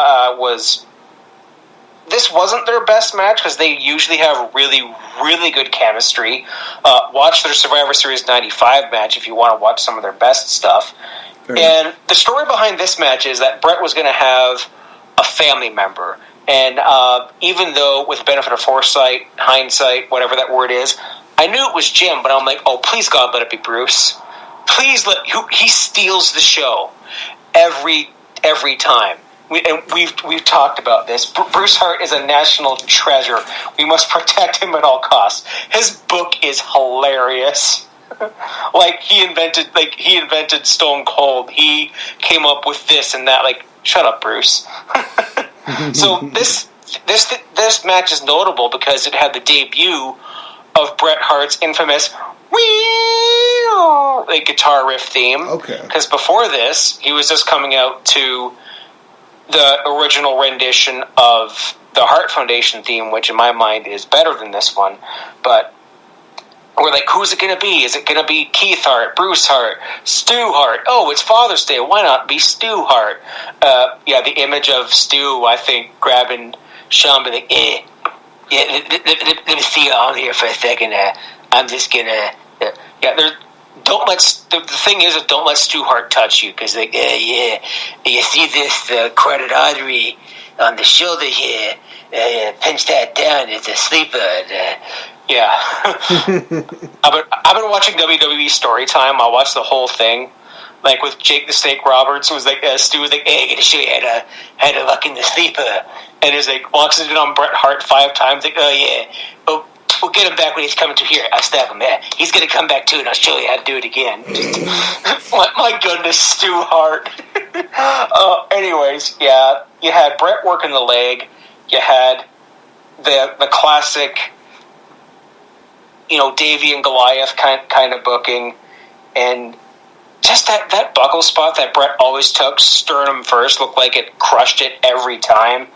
this wasn't their best match because they usually have really, really good chemistry. Watch their Survivor Series 95 match if you want to watch some of their best stuff. And the story behind this match is that Bret was going to have a family member. And even though, with the benefit of foresight, hindsight, whatever that word is, I knew it was Jim, but I'm like, oh, please God, let it be Bruce. Please he steals the show every time. We've talked about this. Bruce Hart is a national treasure. We must protect him at all costs. His book is hilarious. He invented Stone Cold. He came up with this and that. Like, shut up, Bruce. So this match is notable because it had the debut of Bret Hart's infamous guitar riff theme. Okay. Because before this, he was just coming out to the original rendition of the Hart Foundation theme, which in my mind is better than this one. But we're like, who's it going to be? Is it going to be Keith Hart, Bruce Hart, Stu Hart? Oh, it's Father's Day. Why not be Stu Hart? The image of Stu, I think, grabbing Sean by the Yeah, let me see you on here for a second. I'm just gonna. Don't let the thing is, don't let Stu Hart touch you, because you see this carotid artery on the shoulder here. Pinch that down. It's a sleeper. I've been watching WWE Storytime. I watched the whole thing. Like with Jake the Snake Roberts, was like Stu was like, "Hey, I'm gonna show you how to lock in the sleeper," and he's like walks it in on Bret Hart 5 times. Like, "Oh yeah, we'll get him back when he's coming to here. I'll stab him. Yeah, he's gonna come back too, and I'll show you how to do it again." My goodness, Stu Hart. Anyways, yeah, you had Bret working the leg. You had the classic, Davey and Goliath kind of booking, and just that buckle spot that Bret always took, sternum first, looked like it crushed it every time.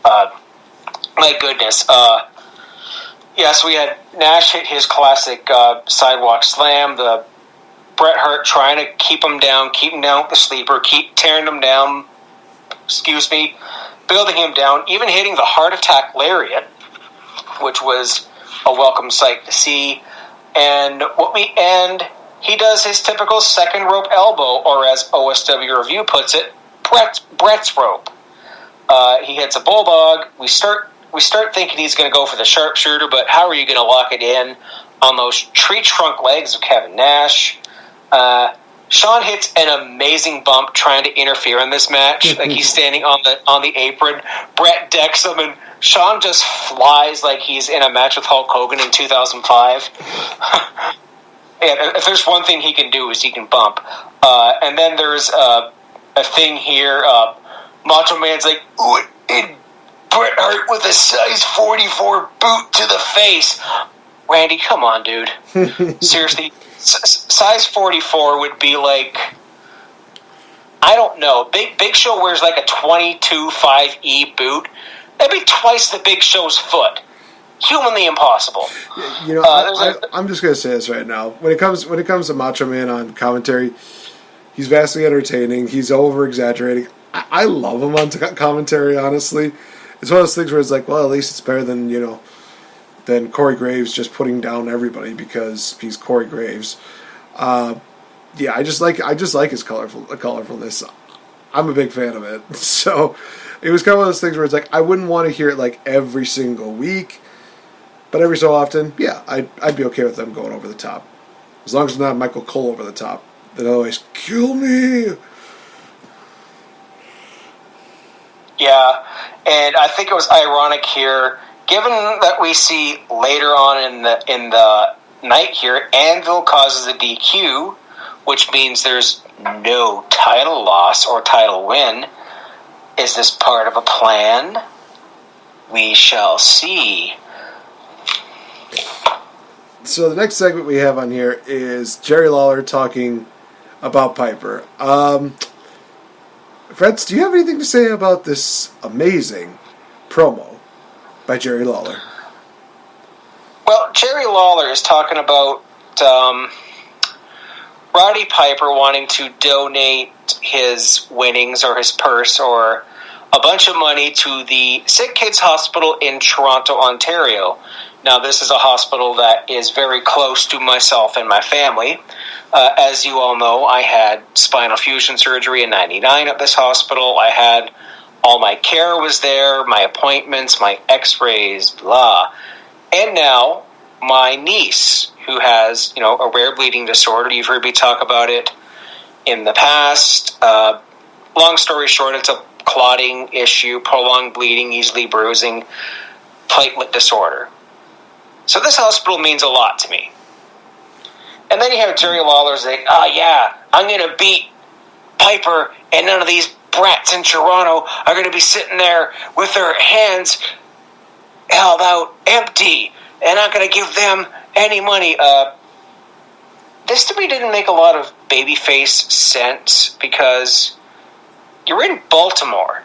My goodness. So we had Nash hit his classic sidewalk slam, the Bret Hart trying to keep him down with the sleeper, keep tearing him down, building him down, even hitting the heart attack lariat, which was a welcome sight to see. And he does his typical second rope elbow, or as OSW Review puts it, Bret's rope. He hits a bulldog. We start thinking he's going to go for the sharpshooter, but how are you going to lock it in on those tree trunk legs of Kevin Nash? Shawn hits an amazing bump trying to interfere in this match. Like he's standing on the apron. Bret decks him, and Shawn just flies like he's in a match with Hulk Hogan in 2005. And if there's one thing he can do is he can bump. And then there's a thing here. Macho Man's like, "Ooh, Bret Hart with a size 44 boot to the face." Randy, come on, dude. Seriously, size 44 would be like, I don't know. Big Show wears like a 22.5E boot. That'd be twice the Big Show's foot. Humanly impossible. I'm just gonna say this right now. When it comes to Macho Man on commentary, he's vastly entertaining. He's over exaggerating. I love him on commentary. Honestly, it's one of those things where it's like, well, at least it's better than than Corey Graves just putting down everybody because he's Corey Graves. I just like his colorfulness. I'm a big fan of it. So it was kind of one of those things where it's like I wouldn't want to hear it like every single week. But every so often, I'd be okay with them going over the top. As long as it's not Michael Cole over the top. They'd always kill me. Yeah, and I think it was ironic here, given that we see later on in the night here, Anvil causes a DQ, which means there's no title loss or title win. Is this part of a plan? We shall see. So the next segment we have on here is Jerry Lawler talking about Piper. Fretz, do you have anything to say about this amazing promo by Jerry Lawler? Well, Jerry Lawler is talking about Roddy Piper wanting to donate his winnings or his purse or a bunch of money to the Sick Kids Hospital in Toronto, Ontario. Now, this is a hospital that is very close to myself and my family. As you all know, I had spinal fusion surgery in '99 at this hospital. I had all my care was there, my appointments, my x-rays, blah. And now, my niece, who has, a rare bleeding disorder. You've heard me talk about it in the past. Long story short, it's a clotting issue, prolonged bleeding, easily bruising, platelet disorder. So this hospital means a lot to me. And then you have Jerry Lawler's like, I'm going to beat Piper, and none of these brats in Toronto are going to be sitting there with their hands held out empty, and I'm going to give them any money. This to me didn't make a lot of babyface sense, because you're in Baltimore.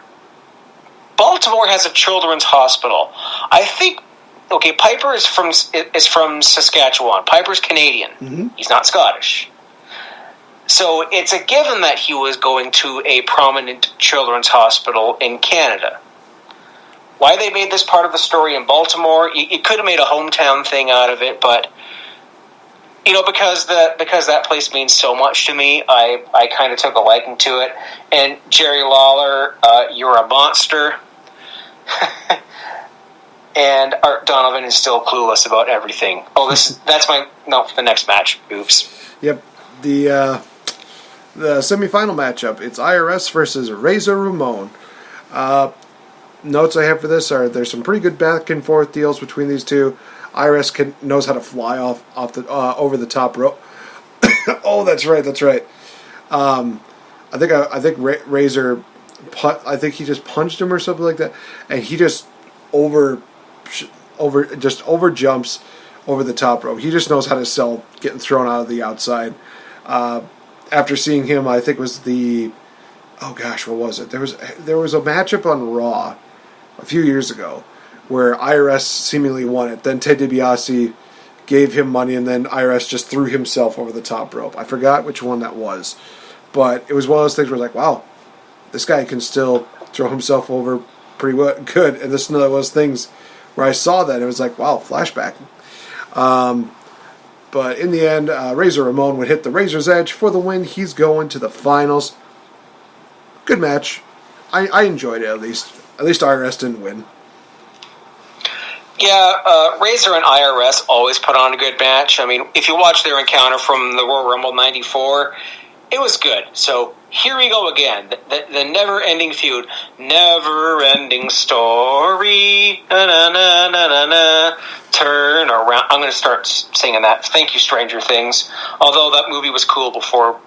Baltimore has a children's hospital. I think, Piper is from Saskatchewan. Piper's Canadian. Mm-hmm. He's not Scottish. So it's a given that he was going to a prominent children's hospital in Canada. why they made this part of the story in Baltimore. You could have made a hometown thing out of it, but because that place means so much to me, I kind of took a liking to it. And Jerry Lawler, you're a monster. And Art Donovan is still clueless about everything. Oh, the next match. Oops. Yep. The semifinal matchup. It's IRS versus Razor Ramon. Notes I have for this are there's some pretty good back and forth deals between these two. IRS knows how to fly off the over the top rope. Oh, that's right. I think Razor, I think he just punched him or something like that, and he just over jumps over the top rope. He just knows how to sell getting thrown out of the outside. After seeing him, I think it was what was it? There was a matchup on Raw a few years ago where IRS seemingly won it. Then Ted DiBiase gave him money, and then IRS just threw himself over the top rope. I forgot which one that was, but it was one of those things where it's like, wow, this guy can still throw himself over pretty good. And this is one of those things where I saw that, it was like, wow, flashback. But in the end, Razor Ramon would hit the Razor's Edge for the win. He's going to the finals. Good match. I enjoyed it at least. At least IRS didn't win. Yeah, Razor and IRS always put on a good match. I mean, if you watch their encounter from the Royal Rumble '94, it was good. So here we go again. The never-ending feud. Never-ending story. Na, na, na, na, na, na. Turn around. I'm going to start singing that. Thank you, Stranger Things. Although that movie was cool before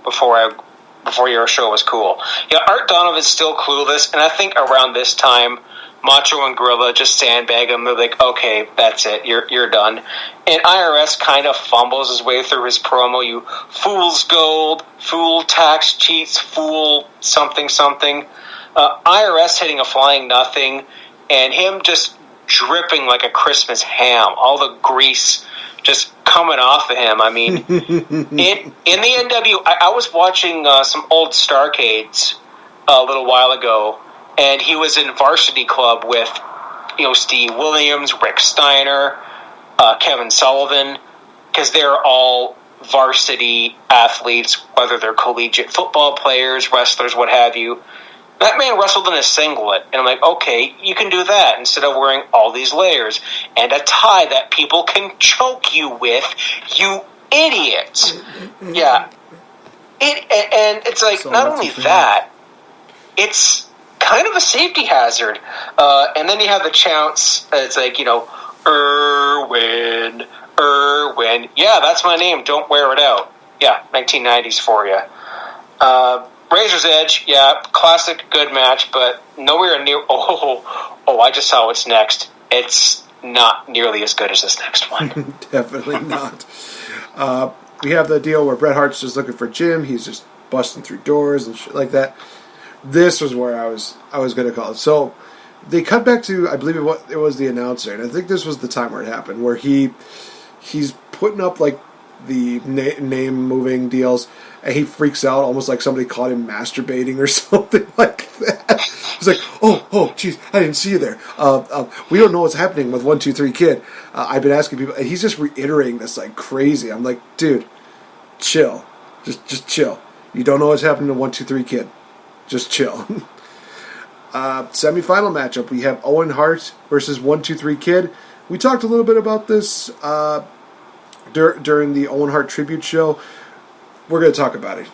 your show was cool. Yeah, Art Donovan's still clueless, and I think around this time, Macho and Gorilla just sandbag him. They're like, okay, that's it. You're done. And IRS kind of fumbles his way through his promo. You fool's gold, fool tax cheats, fool something. IRS hitting a flying nothing, and him just dripping like a Christmas ham. All the grease just coming off of him. I mean, in the NW, I was watching some old Starcades a little while ago, and he was in Varsity Club with, Steve Williams, Rick Steiner, Kevin Sullivan, because they're all varsity athletes, whether they're collegiate football players, wrestlers, what have you. That man wrestled in a singlet, and I'm like, okay, you can do that instead of wearing all these layers and a tie that people can choke you with, you idiot. Yeah. And it's like, so not only that, it's kind of a safety hazard. And then you have the chants, it's like, Irwin. Yeah, that's my name, don't wear it out. Yeah, 1990s for you. Razor's Edge, yeah, classic, good match, but nowhere near. Oh! I just saw what's next. It's not nearly as good as this next one. Definitely not. We have the deal where Bret Hart's just looking for Jim. He's just busting through doors and shit like that. This was where I was going to call it. So they cut back to, I believe it was the announcer, and I think this was the time where it happened, where he's putting up like the name moving deals. And he freaks out, almost like somebody caught him masturbating or something like that. He's like, oh, jeez, I didn't see you there. We don't know what's happening with 1-2-3 Kid. I've been asking people, and he's just reiterating this like crazy. I'm like, dude, chill. Just chill. You don't know what's happening to 1-2-3 Kid. Just chill. Semi-final matchup, we have Owen Hart versus 1-2-3 Kid. We talked a little bit about this during the Owen Hart tribute show. We're going to talk about it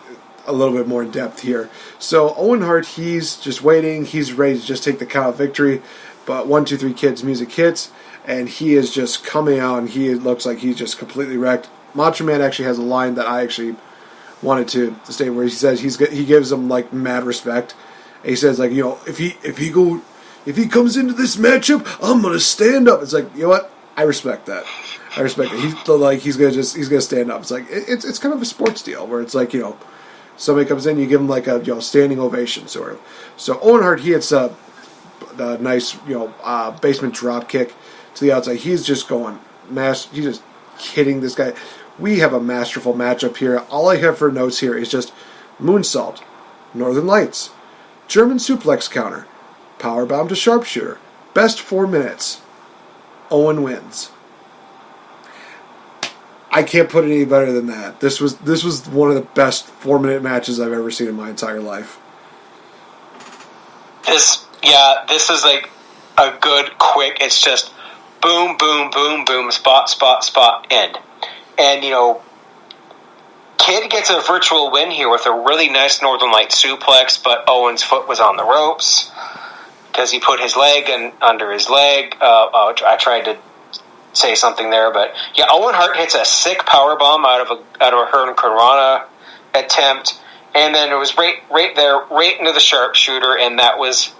a little bit more in depth here. So Owen Hart, he's just waiting. He's ready to just take the count of victory. But 1-2-3 Kid's music hits, and he is just coming out, and he looks like he's just completely wrecked. Macho Man actually has a line that I actually wanted to say, where he says he gives him like mad respect. And he says like, if he comes into this matchup, I'm gonna stand up. It's like, you know what? I respect that. I respect it. He's gonna stand up. It's like it's kind of a sports deal where it's like, somebody comes in, you give him like a standing ovation sort of. So Owen Hart, he hits a nice basement drop kick to the outside. He's just going he's just hitting this guy. We have a masterful matchup here. All I have for notes here is just moonsault, Northern Lights, German suplex counter, powerbomb to sharpshooter, Best 4 minutes. Owen wins. I can't put it any better than that. This was one of the best 4-minute matches I've ever seen in my entire life. This is like a good, quick, it's just boom, boom, boom, boom, spot, spot, spot, end. And, Kid gets a virtual win here with a really nice Northern Light suplex, but Owen's foot was on the ropes because he put his leg under his leg. I tried to say something there, but yeah, Owen Hart hits a sick power bomb out of a Hurricane attempt, and then it was right into the sharpshooter, and that was,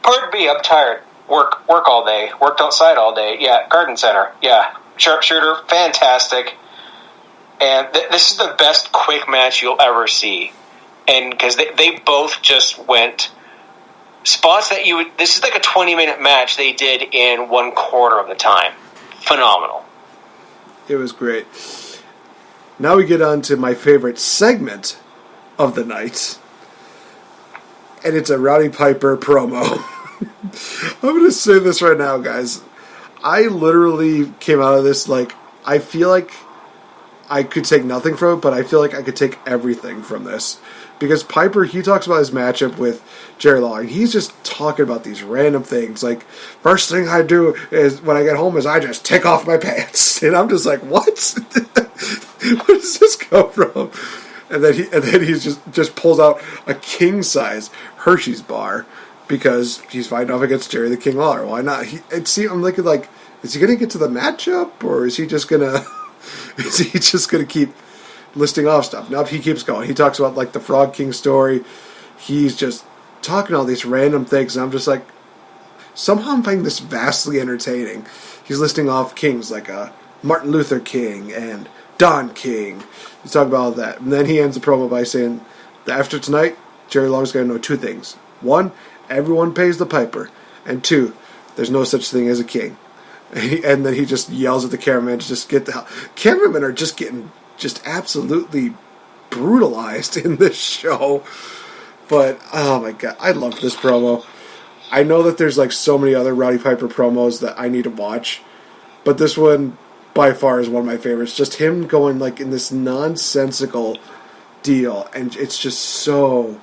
pardon me, I'm tired. Work all day. Worked outside all day. Yeah, Garden Center. Yeah, sharpshooter, fantastic. And this is the best quick match you'll ever see, and because they both just went spots that you would. This is like a 20-minute match they did in 1/4 of the time. Phenomenal. It was great. Now we get on to my favorite segment of the night, and it's a Roddy Piper promo. I'm going to say this right now, guys. I literally came out of this like, I feel like I could take nothing from it, but I feel like I could take everything from this. Because Piper, he talks about his matchup with Jerry Lawler, and he's just talking about these random things. Like, first thing I do is, when I get home, is I just take off my pants. And I'm just like, what? Where does this come from? And then he just pulls out a king-size Hershey's bar, because he's fighting off against Jerry the King Lawler. Why not? I'm looking like, is he going to get to the matchup, or is he just going to keep listing off stuff? Nope, he keeps going. He talks about like the Frog King story. He's just talking all these random things, and I'm just like, somehow I'm finding this vastly entertaining. He's listing off kings like Martin Luther King and Don King. He's talking about all that, and then he ends the promo by saying that after tonight, Jerry Lawler's got to know 2 things. 1, everyone pays the piper, and 2, there's no such thing as a king. And then he just yells at the cameraman to just get the hell. Cameramen are just getting just absolutely brutalized in this show. But, oh my god, I love this promo. I know that there's like so many other Roddy Piper promos that I need to watch, but this one by far is one of my favorites. Just him going like in this nonsensical deal, and it's just so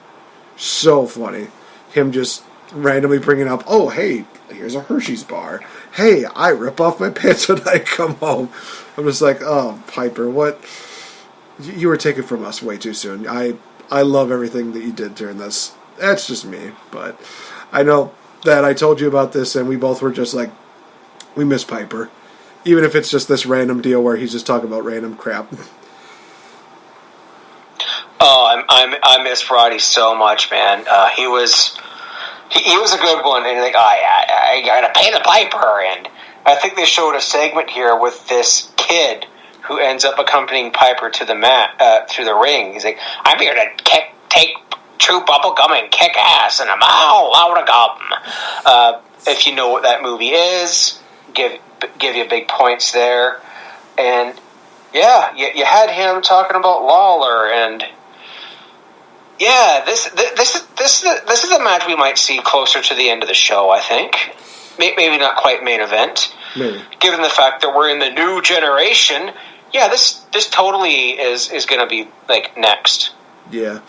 funny. Him just randomly bringing up, oh hey, here's a Hershey's bar. Hey, I rip off my pants when I come home. I'm just like, oh, Piper, what? You were taken from us way too soon. I love everything that you did during this. That's just me, but I know that I told you about this, and we both were just like, we miss Piper. Even if it's just this random deal where he's just talking about random crap. Oh, I miss Roddy so much, man. He was a good one, and like, I gotta pay the piper. And I think they showed a segment here with this kid who ends up accompanying Piper to the mat, through the ring. He's like, I'm here to take chew bubble gum and kick ass, and I'm all out of gum. If you know what that movie is, give you big points there. And yeah, you had him talking about Lawler, and yeah, this is a match we might see closer to the end of the show, I think. Maybe not quite main event. Maybe. Given the fact that we're in the new generation, yeah, this totally is going to be like next. Yeah.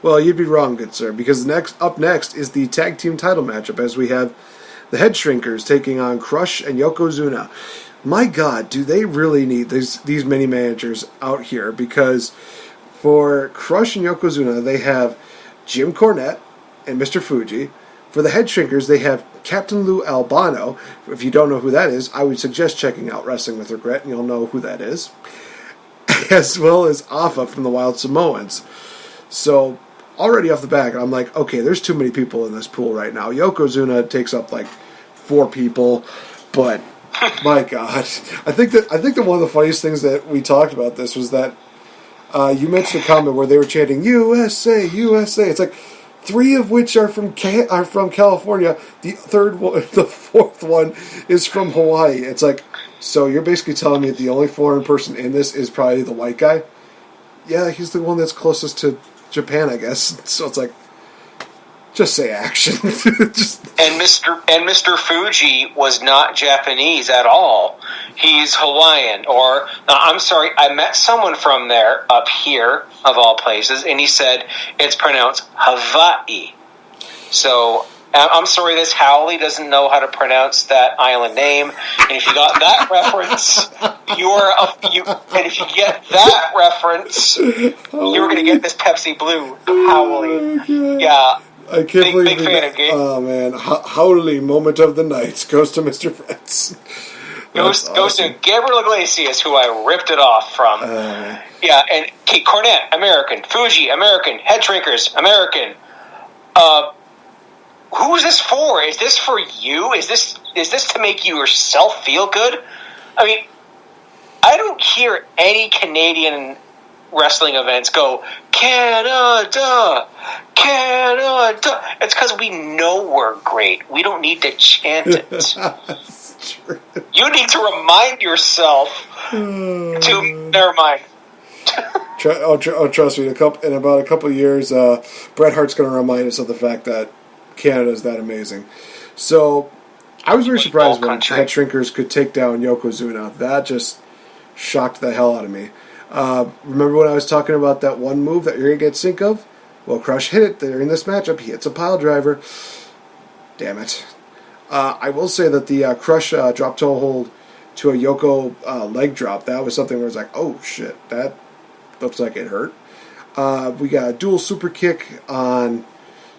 Well, you'd be wrong, good sir, because up next is the tag team title matchup, as we have the Head Shrinkers taking on Crush and Yokozuna. My God, do they really need these mini managers out here? Because for Crush and Yokozuna, they have Jim Cornette and Mr. Fuji. For the Head Shrinkers, they have Captain Lou Albano. If you don't know who that is, I would suggest checking out Wrestling with Regret, and you'll know who that is. As well as Afa from the Wild Samoans. So, already off the back, I'm like, okay, there's too many people in this pool right now. Yokozuna takes up like 4 people, but my God, I think that one of the funniest things that we talked about this was that you mentioned a comment where they were chanting USA, USA. It's like 3 of which are from California. The 4th one is from Hawaii. It's like, so you're basically telling me that the only foreign person in this is probably the white guy? Yeah, he's the one that's closest to Japan, I guess. So it's like, Just say action. And Mr. Fuji was not Japanese at all. He's Hawaiian. I'm sorry, I met someone from there up here, of all places, and he said it's pronounced Hawaii. So, I'm sorry, this Howley doesn't know how to pronounce that island name. And if you got that reference, and if you get that reference, you're going to get this Pepsi Blue Howley. Yeah. I can't believe big fan of game. Oh man, Howley moment of the night goes to Mr. Fretz. Goes to Gabriel Iglesias, who I ripped it off from. Yeah, and Kate Cornett, American. Fuji, American. Head Shrinkers, American. Who is this for? Is this for you? Is this to make you yourself feel good? I mean, I don't hear any Canadian wrestling events go, Canada, Canada. It's because we know we're great. We don't need to chant it. That's true. You need to remind yourself to... Never mind. Trust me, in about a couple of years, Bret Hart's going to remind us of the fact that Canada is that amazing. So, I was very surprised when Head Shrinkers could take down Yokozuna. That just shocked the hell out of me. Remember when I was talking about that one move that you're going to get sick of? Well, Crush hit it during this matchup. He hits a pile driver. Damn it. I will say that the Crush drop toe hold to a Yoko leg drop, that was something where I was like, oh shit, that looks like it hurt. We got a dual super kick on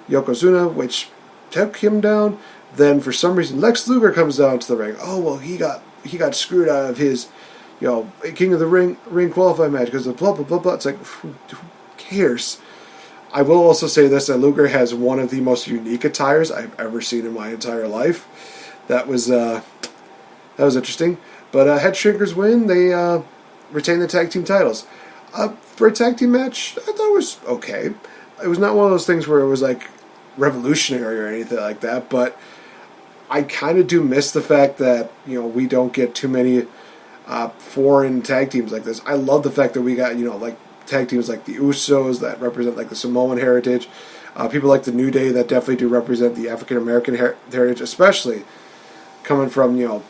Yokozuna, which took him down. Then for some reason, Lex Luger comes down to the ring. Oh, well, he got screwed out of his, King of the Ring qualifying match because of blah, blah, blah, blah. It's like, who cares? I will also say this, that Luger has one of the most unique attires I've ever seen in my entire life. That was interesting. But Head Shrinkers win. They retain the tag team titles. For a tag team match, I thought it was okay. It was not one of those things where it was like revolutionary or anything like that, but I kind of do miss the fact that, we don't get too many foreign tag teams like this. I love the fact that we got, like tag teams like the Usos that represent like the Samoan heritage. People like the New Day that definitely do represent the African American heritage, especially coming from,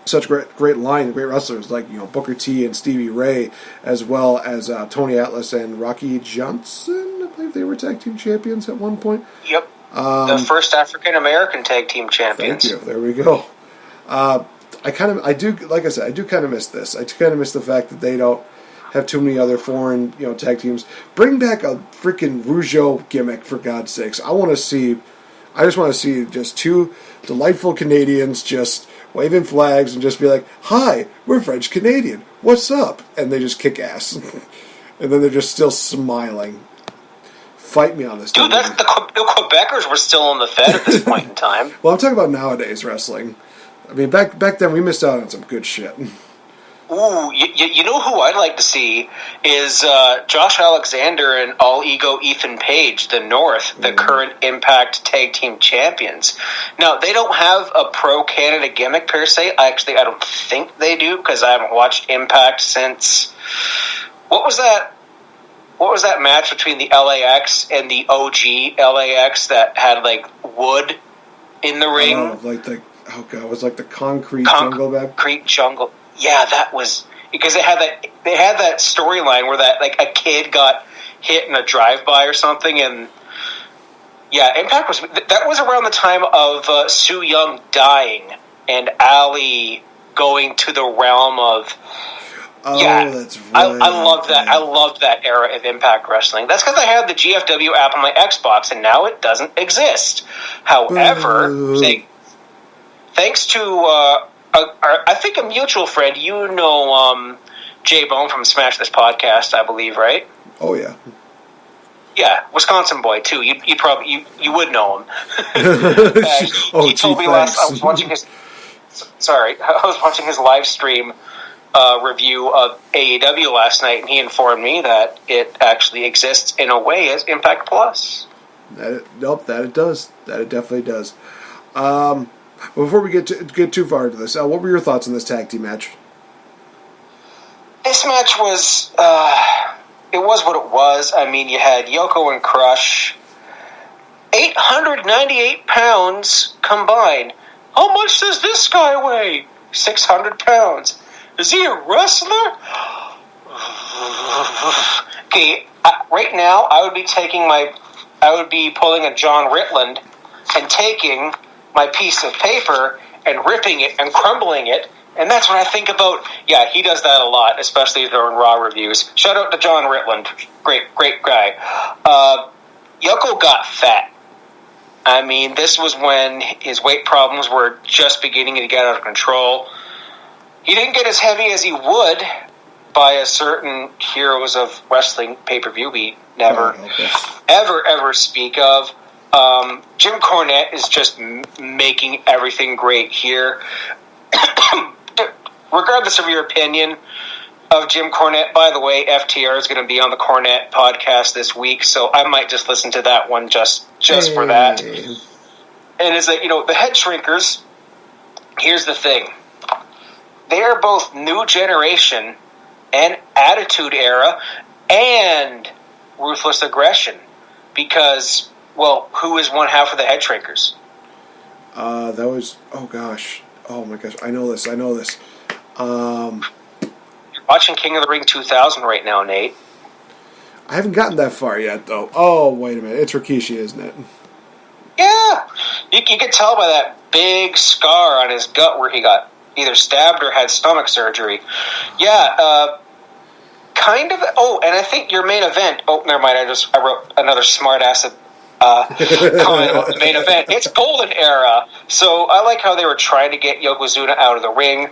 such great line, great wrestlers like, Booker T and Stevie Ray, as well as Tony Atlas and Rocky Johnson. I believe they were tag team champions at one point. Yep. The first African American tag team champions. Thank you. There we go. I do kind of miss this. I kind of miss the fact that they don't have too many other foreign, tag teams. Bring back a freaking Rougeau gimmick, for God's sakes. I just want to see just two delightful Canadians just waving flags and just be like, hi, we're French Canadian. What's up? And they just kick ass. And then they're just still smiling. Fight me on this. Dude, the Quebecers were still on the Fed at this point in time. Well, I'm talking about nowadays wrestling. I mean, back then we missed out on some good shit. Ooh, you know who I'd like to see is Josh Alexander and All Ego Ethan Page, the North, the current Impact Tag Team Champions. Now, they don't have a pro-Canada gimmick per se. I don't think they do, because I haven't watched Impact since... What was that match between the LAX and the OG LAX that had, like, wood in the ring? It was like the concrete jungle back. Concrete jungle. Yeah, that was because they had that storyline where that like a kid got hit in a drive-by or something, and yeah, Impact was around the time of Su Yung dying and Ali going to the realm of. Oh, yeah, that's right. I loved that. I loved that era of Impact Wrestling. That's because I had the GFW app on my Xbox, and now it doesn't exist. However, thanks to. I think a mutual friend, Jay Bone from Smash This Podcast, I believe, right? Oh yeah, yeah, Wisconsin boy too. You would know him. He told me last. I was watching his. Sorry, I was watching his live stream review of AEW last night, and he informed me that it actually exists in a way as Impact Plus. That it does. That it definitely does. Before we get too far into this, what were your thoughts on this tag team match? This match was, it was what it was. I mean, you had Yoko and Crush. 898 pounds combined. How much does this guy weigh? 600 pounds. Is he a wrestler? Okay, right now I would be pulling a John Ritland and taking my piece of paper and ripping it and crumbling it, and that's what I think about. Yeah, he does that a lot, especially during Raw reviews. Shout out to John Ritland. Great guy. Yoko got fat. I mean, this was when his weight problems were just beginning to get out of control. He didn't get as heavy as he would by a certain Heroes of Wrestling pay-per-view we never, ever speak of. Jim Cornette is just making everything great here. Regardless of your opinion of Jim Cornette, by the way, FTR is going to be on the Cornette podcast this week, so I might just listen to that one just for that. And it's like, the Head Shrinkers, here's the thing. They are both new generation and attitude era and ruthless aggression. Because, well, who is one half of the Head Shrinkers? That was, oh my gosh, I know this. You're watching King of the Ring 2000 right now, Nate. I haven't gotten that far yet, though. Oh, wait a minute. It's Rikishi, isn't it? Yeah. You can tell by that big scar on his gut where he got either stabbed or had stomach surgery. Yeah, kind of. Oh, and I think your main event. Oh, never mind. I wrote another smart-ass comment about the main event. It's Golden Era. So I like how they were trying to get Yokozuna out of the ring.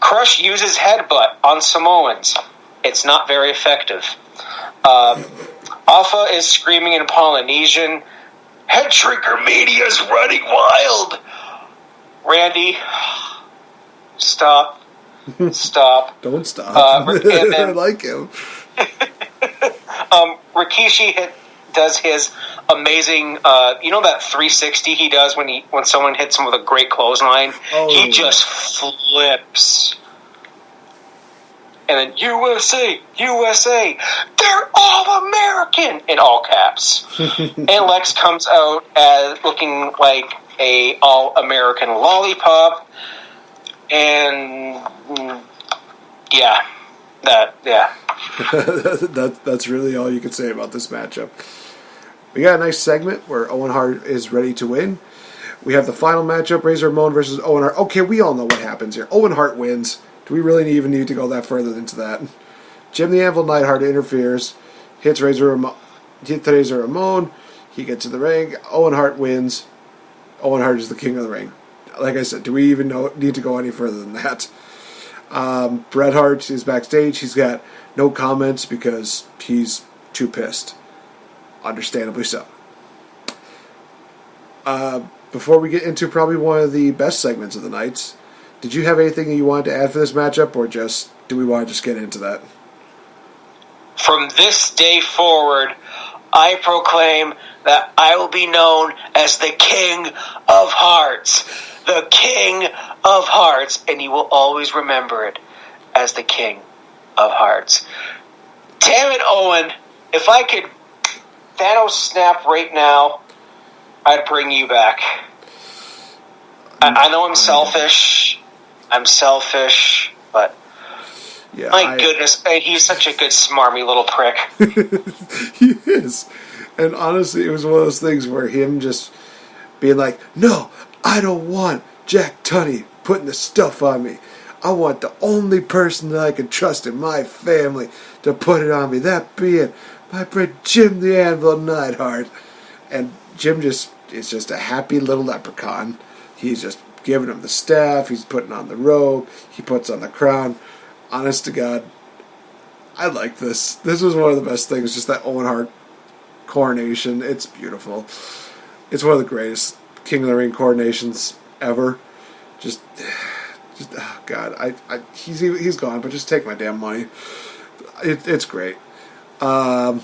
Crush uses headbutt on Samoans. It's not very effective. Alpha is screaming in Polynesian. Head Shrinker Media's running wild. Randy, stop. Don't stop. And then, I like him. Rikishi does his amazing, that 360 he does when someone hits him with a great clothesline? He just flips. And then USA, they're all American in all caps. And Lex comes out as looking like a all-American lollipop. And that's really all you can say about this matchup. We got a nice segment where Owen Hart is ready to win. We have the final matchup, Razor Ramon versus Owen Hart. Okay, we all know what happens here. Owen Hart wins. Do we really even need to go that further into that? Jim the Anvil Neidhart interferes, hits Razor Ramon. He gets in the ring. Owen Hart wins. Owen Hart is the king of the ring. Like I said, do we even need to go any further than that? Bret Hart is backstage. He's got no comments because he's too pissed. Understandably so. Before we get into probably one of the best segments of the nights, did you have anything that you wanted to add for this matchup, or do we want to just get into that? From this day forward, I proclaim that I will be known as the King of Hearts. The King of Hearts, and you will always remember it as the King of Hearts. Damn it, Owen. If I could Thanos snap right now, I'd bring you back. I know I'm selfish. But my goodness, he's such a good, smarmy little prick. He is. And honestly, it was one of those things where him just being like, no, I don't want Jack Tunney putting the stuff on me. I want the only person that I can trust in my family to put it on me. That being my friend Jim the Anvil Neidhart. And Jim is just a happy little leprechaun. He's just giving him the staff. He's putting on the robe. He puts on the crown. Honest to God, I like this. This was one of the best things, just that Owen Hart coronation. It's beautiful. It's one of the greatest King of the Ring coronations ever. Just oh God, he's gone, but just take my damn money. It's great. Yeah,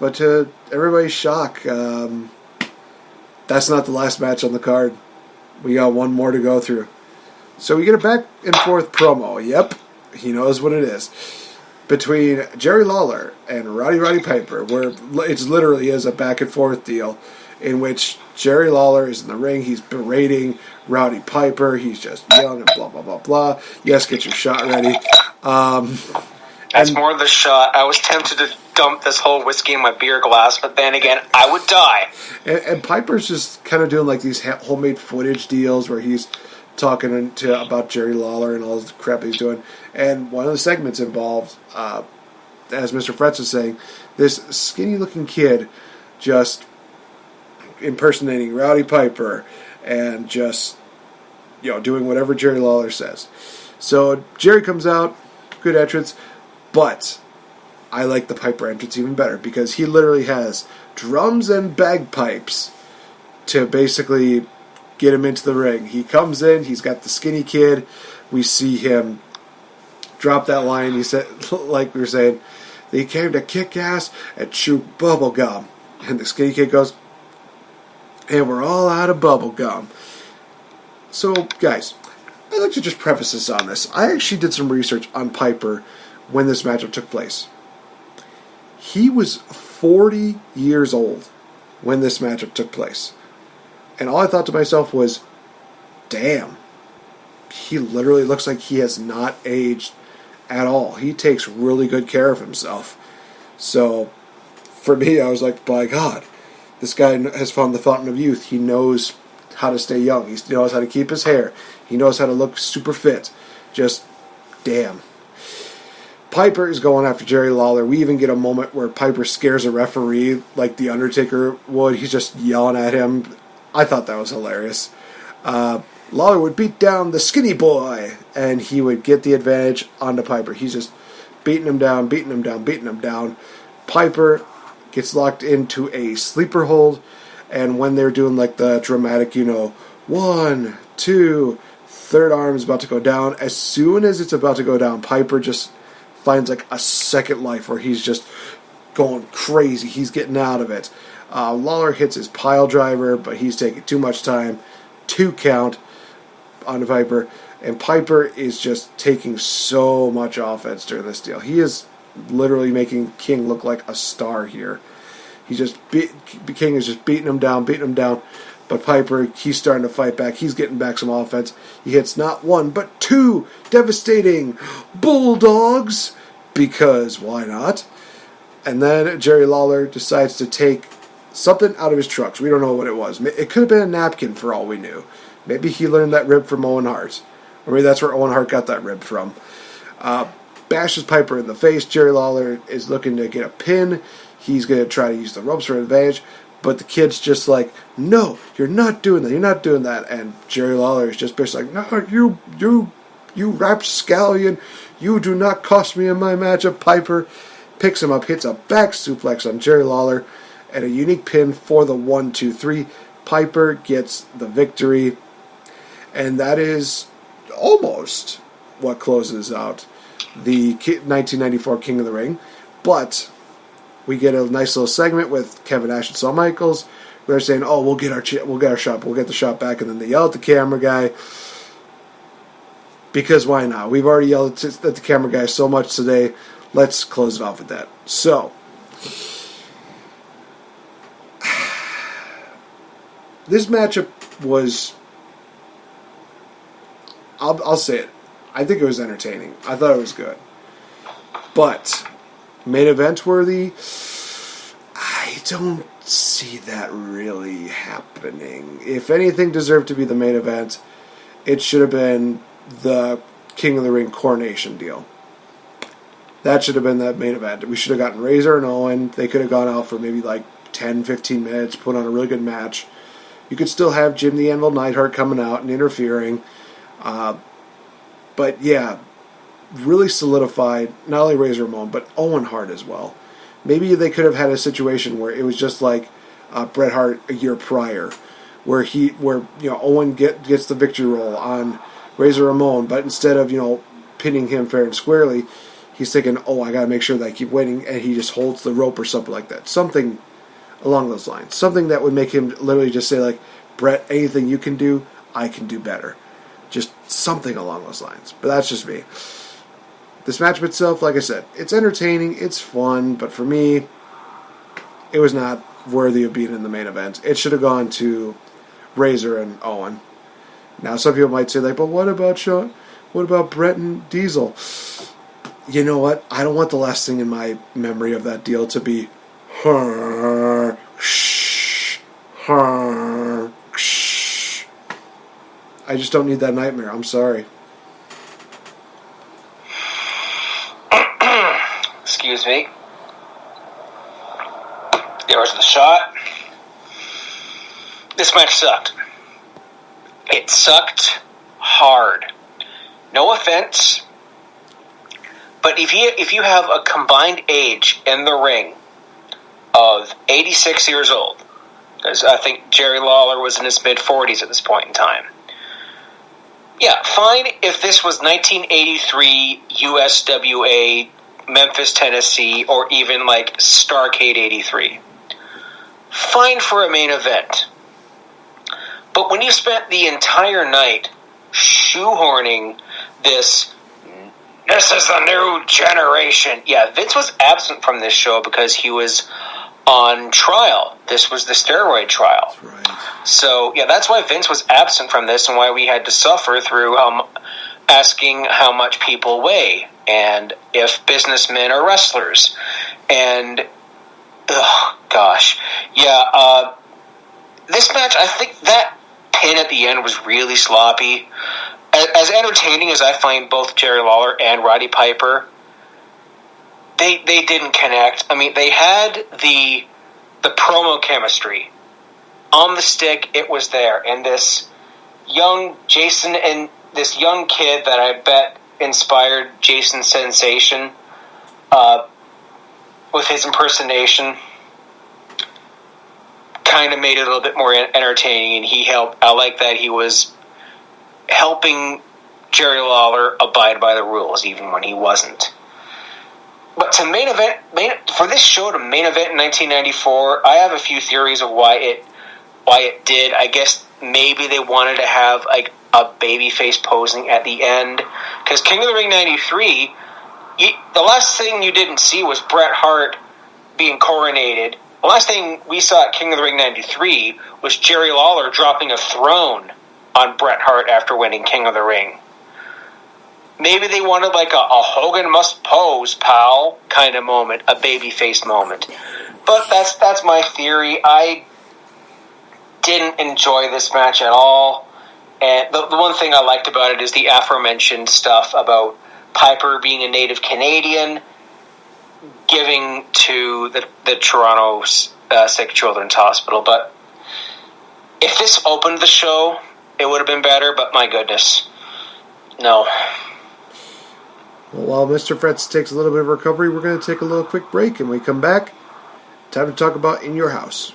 but to everybody's shock, that's not the last match on the card. We got one more to go through. So we get a back and forth promo. Yep, he knows what it is. between Jerry Lawler and Roddy Piper, where it literally is a back and forth deal in which Jerry Lawler is in the ring. He's berating Roddy Piper. He's just yelling and blah, blah, blah, blah. Yes, get your shot ready. That's more the shot. I was tempted to dump this whole whiskey in my beer glass, but then again, I would die. And Piper's just kind of doing like these homemade footage deals where he's talking about Jerry Lawler and all the crap he's doing. And one of the segments involved, as Mr. Fretz was saying, this skinny-looking kid just impersonating Roddy Piper and just, doing whatever Jerry Lawler says. So Jerry comes out, good entrance, but I like the Piper entrance even better because he literally has drums and bagpipes to basically get him into the ring. He comes in, he's got the skinny kid. We see him drop that line. He said, like we were saying, he came to kick ass and chew bubble gum. And the skinny kid goes, and we're all out of bubble gum. So, guys, I'd like to just preface this on this. I actually did some research on Piper when this matchup took place. He was 40 years old when this matchup took place. And all I thought to myself was, damn, he literally looks like he has not aged at all. He takes really good care of himself. So, for me, I was like, by God, this guy has found the fountain of youth. He knows how to stay young. He knows how to keep his hair. He knows how to look super fit. Just, damn. Piper is going after Jerry Lawler. We even get a moment where Piper scares a referee like The Undertaker would. He's just yelling at him. I thought that was hilarious. Lawler would beat down the skinny boy, and he would get the advantage onto Piper. He's just beating him down, beating him down, beating him down. Piper gets locked into a sleeper hold, and when they're doing like the dramatic, 1, 2, third arm is about to go down. As soon as it's about to go down, Piper just finds like a second life where he's just going crazy. He's getting out of it. Lawler hits his pile driver, but he's taking too much time. 2 count onto Piper, and Piper is just taking so much offense during this deal. He is literally making King look like a star here. King is just beating him down, but Piper, he's starting to fight back. He's getting back some offense. He hits not 1, but 2 devastating bulldogs, because why not? And then Jerry Lawler decides to take something out of his trucks. We don't know what it was. It could have been a napkin for all we knew. Maybe he learned that rib from Owen Hart. Or maybe that's where Owen Hart got that rib from. Bashes Piper in the face. Jerry Lawler is looking to get a pin. He's going to try to use the ropes for an advantage. But the kid's just like, no, you're not doing that. You're not doing that. And Jerry Lawler is just basically like, no, you rapscallion. You do not cost me in my matchup. Piper picks him up, hits a back suplex on Jerry Lawler, and a unique pin for the 1, 2, 3. Piper gets the victory. And that is almost what closes out the 1994 King of the Ring. But we get a nice little segment with Kevin Nash and Shawn Michaels. They're saying, "Oh, we'll get our shot. We'll get the shot back," and then they yell at the camera guy. Because why not? We've already yelled at the camera guy so much today. Let's close it off with that. So, this matchup was, I'll say it, I think it was entertaining. I thought it was good. But, main event worthy, I don't see that really happening. If anything deserved to be the main event, it should have been the King of the Ring coronation deal. That should have been the main event. We should have gotten Razor and Owen. They could have gone out for maybe like 10, 15 minutes, put on a really good match. You could still have Jim the Anvil Neidhart coming out and interfering. But yeah, really solidified not only Razor Ramon, but Owen Hart as well. Maybe they could have had a situation where it was just like Bret Hart a year prior, where Owen gets the victory roll on Razor Ramon, but instead of pinning him fair and squarely, he's thinking, "Oh, I got to make sure that I keep winning," and he just holds the rope or something like that. Something along those lines. Something that would make him literally just say like, "Bret, anything you can do, I can do better." Just something along those lines. But that's just me. This match itself, like I said, it's entertaining, it's fun, but for me, it was not worthy of being in the main event. It should have gone to Razor and Owen. Now, some people might say, like, but what about Shawn? What about Brett and Diesel? You know what? I don't want the last thing in my memory of that deal to be I just don't need that nightmare. I'm sorry. Excuse me. There was the shot. This match sucked. It sucked hard. No offense, but if you have a combined age in the ring of 86 years old, because I think Jerry Lawler was in his mid-40s at this point in time. Yeah, fine if this was 1983 USWA, Memphis, Tennessee, or even like Starrcade 83. Fine for a main event. But when you spent the entire night shoehorning this is the new generation. Yeah, Vince was absent from this show because he was on trial. This was the steroid trial. That's right. So, yeah, that's why Vince was absent from this and why we had to suffer through asking how much people weigh and if businessmen are wrestlers. And, oh, gosh. Yeah, this match, I think that pin at the end was really sloppy. As entertaining as I find both Jerry Lawler and Roddy Piper, they didn't connect. I mean, they had the promo chemistry. On the stick, it was there. And this young Jason and this young kid that I bet inspired Jason's sensation with his impersonation kind of made it a little bit more entertaining, and he helped. I like that he was helping Jerry Lawler abide by the rules, even when he wasn't. But to for this show to main event in 1994, I have a few theories of why it did. I guess maybe they wanted to have like a babyface posing at the end, because King of the Ring 93, the last thing you didn't see was Bret Hart being coronated. The last thing we saw at King of the Ring 93 was Jerry Lawler dropping a throne on Bret Hart after winning King of the Ring. Maybe they wanted like a Hogan must pose, pal kind of moment, a babyface moment. But that's my theory. I didn't enjoy this match at all. And the one thing I liked about it is the aforementioned stuff about Piper being a native Canadian, giving to the Toronto Sick Children's Hospital. But if this opened the show, it would have been better, but my goodness, no. Well, while Mr. Fretz takes a little bit of recovery, we're going to take a little quick break, and when we come back, time to talk about In Your House.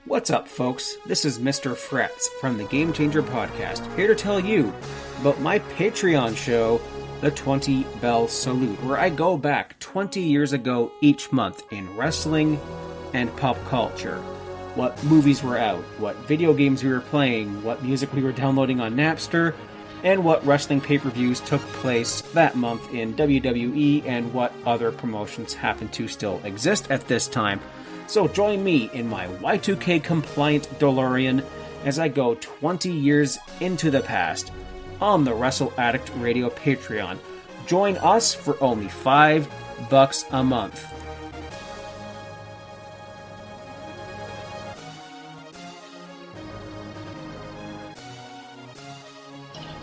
What's up, folks? This is Mr. Fretz from the Game Changer Podcast, here to tell you about my Patreon show, The 20 Bell Salute, where I go back 20 years ago each month in wrestling and pop culture. What movies were out, what video games we were playing, what music we were downloading on Napster, and what wrestling pay-per-views took place that month in WWE and what other promotions happen to still exist at this time. So join me in my Y2K-compliant DeLorean as I go 20 years into the past on the Wrestle Addict Radio Patreon. Join us for only $5 a month.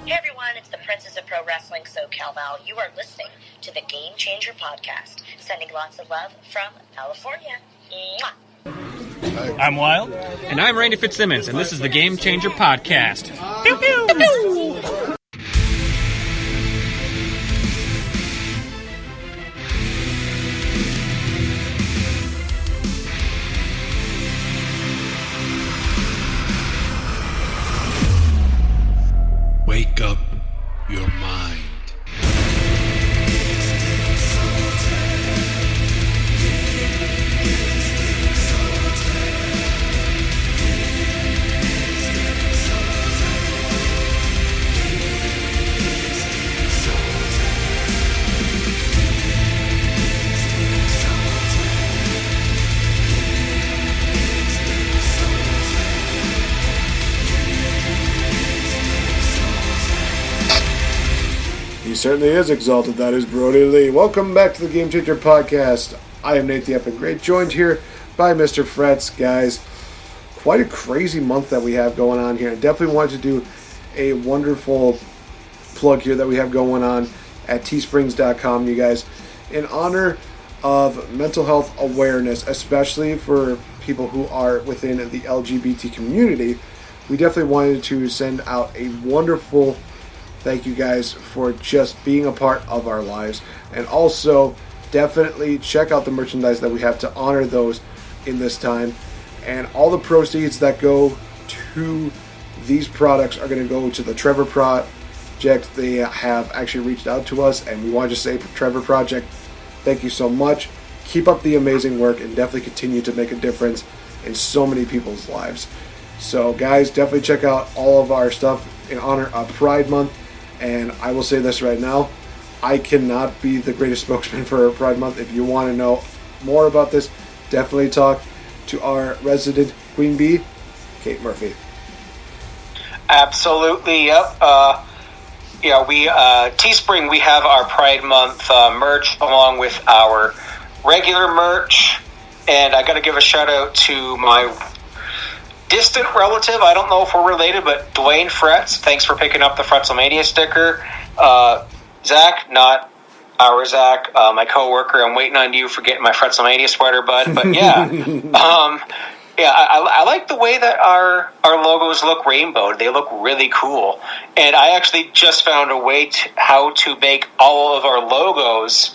Hey everyone, it's the Princess of Pro Wrestling, SoCal Val. You are listening to the Game Changer Podcast. Sending lots of love from California. Mwah. I'm Wild. And I'm Randy Fitzsimmons, and this is the Game Changer Podcast. Pew, pew, pew. Wake up your mind. certainly is exalted. That is Brody Lee. Welcome back to the Game Changer Podcast. I am NateFNGreat, joined here by Mr. Fretz. Guys, quite a crazy month that we have going on here. I definitely wanted to do a wonderful plug here that we have going on at teesprings.com, you guys, in honor of mental health awareness, especially for people who are within the LGBT community. We definitely wanted to send out a wonderful thank you guys for just being a part of our lives. And also, definitely check out the merchandise that we have to honor those in this time. And all the proceeds that go to these products are going to go to the Trevor Project. They have actually reached out to us, and we want to say, Trevor Project, thank you so much. Keep up the amazing work and definitely continue to make a difference in so many people's lives. So, guys, definitely check out all of our stuff in honor of Pride Month. And I will say this right now, I cannot be the greatest spokesman for Pride Month. If you want to know more about this, definitely talk to our resident Queen Bee, Kate Murphy. Absolutely, yep. We Teespring, we have our Pride Month merch along with our regular merch, and I got to give a shout out to my distant relative. I don't know if we're related, but Dwayne Fretz. Thanks for picking up the FretzelMania sticker. Zach, not our Zach, my coworker. I'm waiting on you for getting my FretzelMania sweater, bud. But yeah, I like the way that our logos look rainbowed. They look really cool. And I actually just found a way how to make all of our logos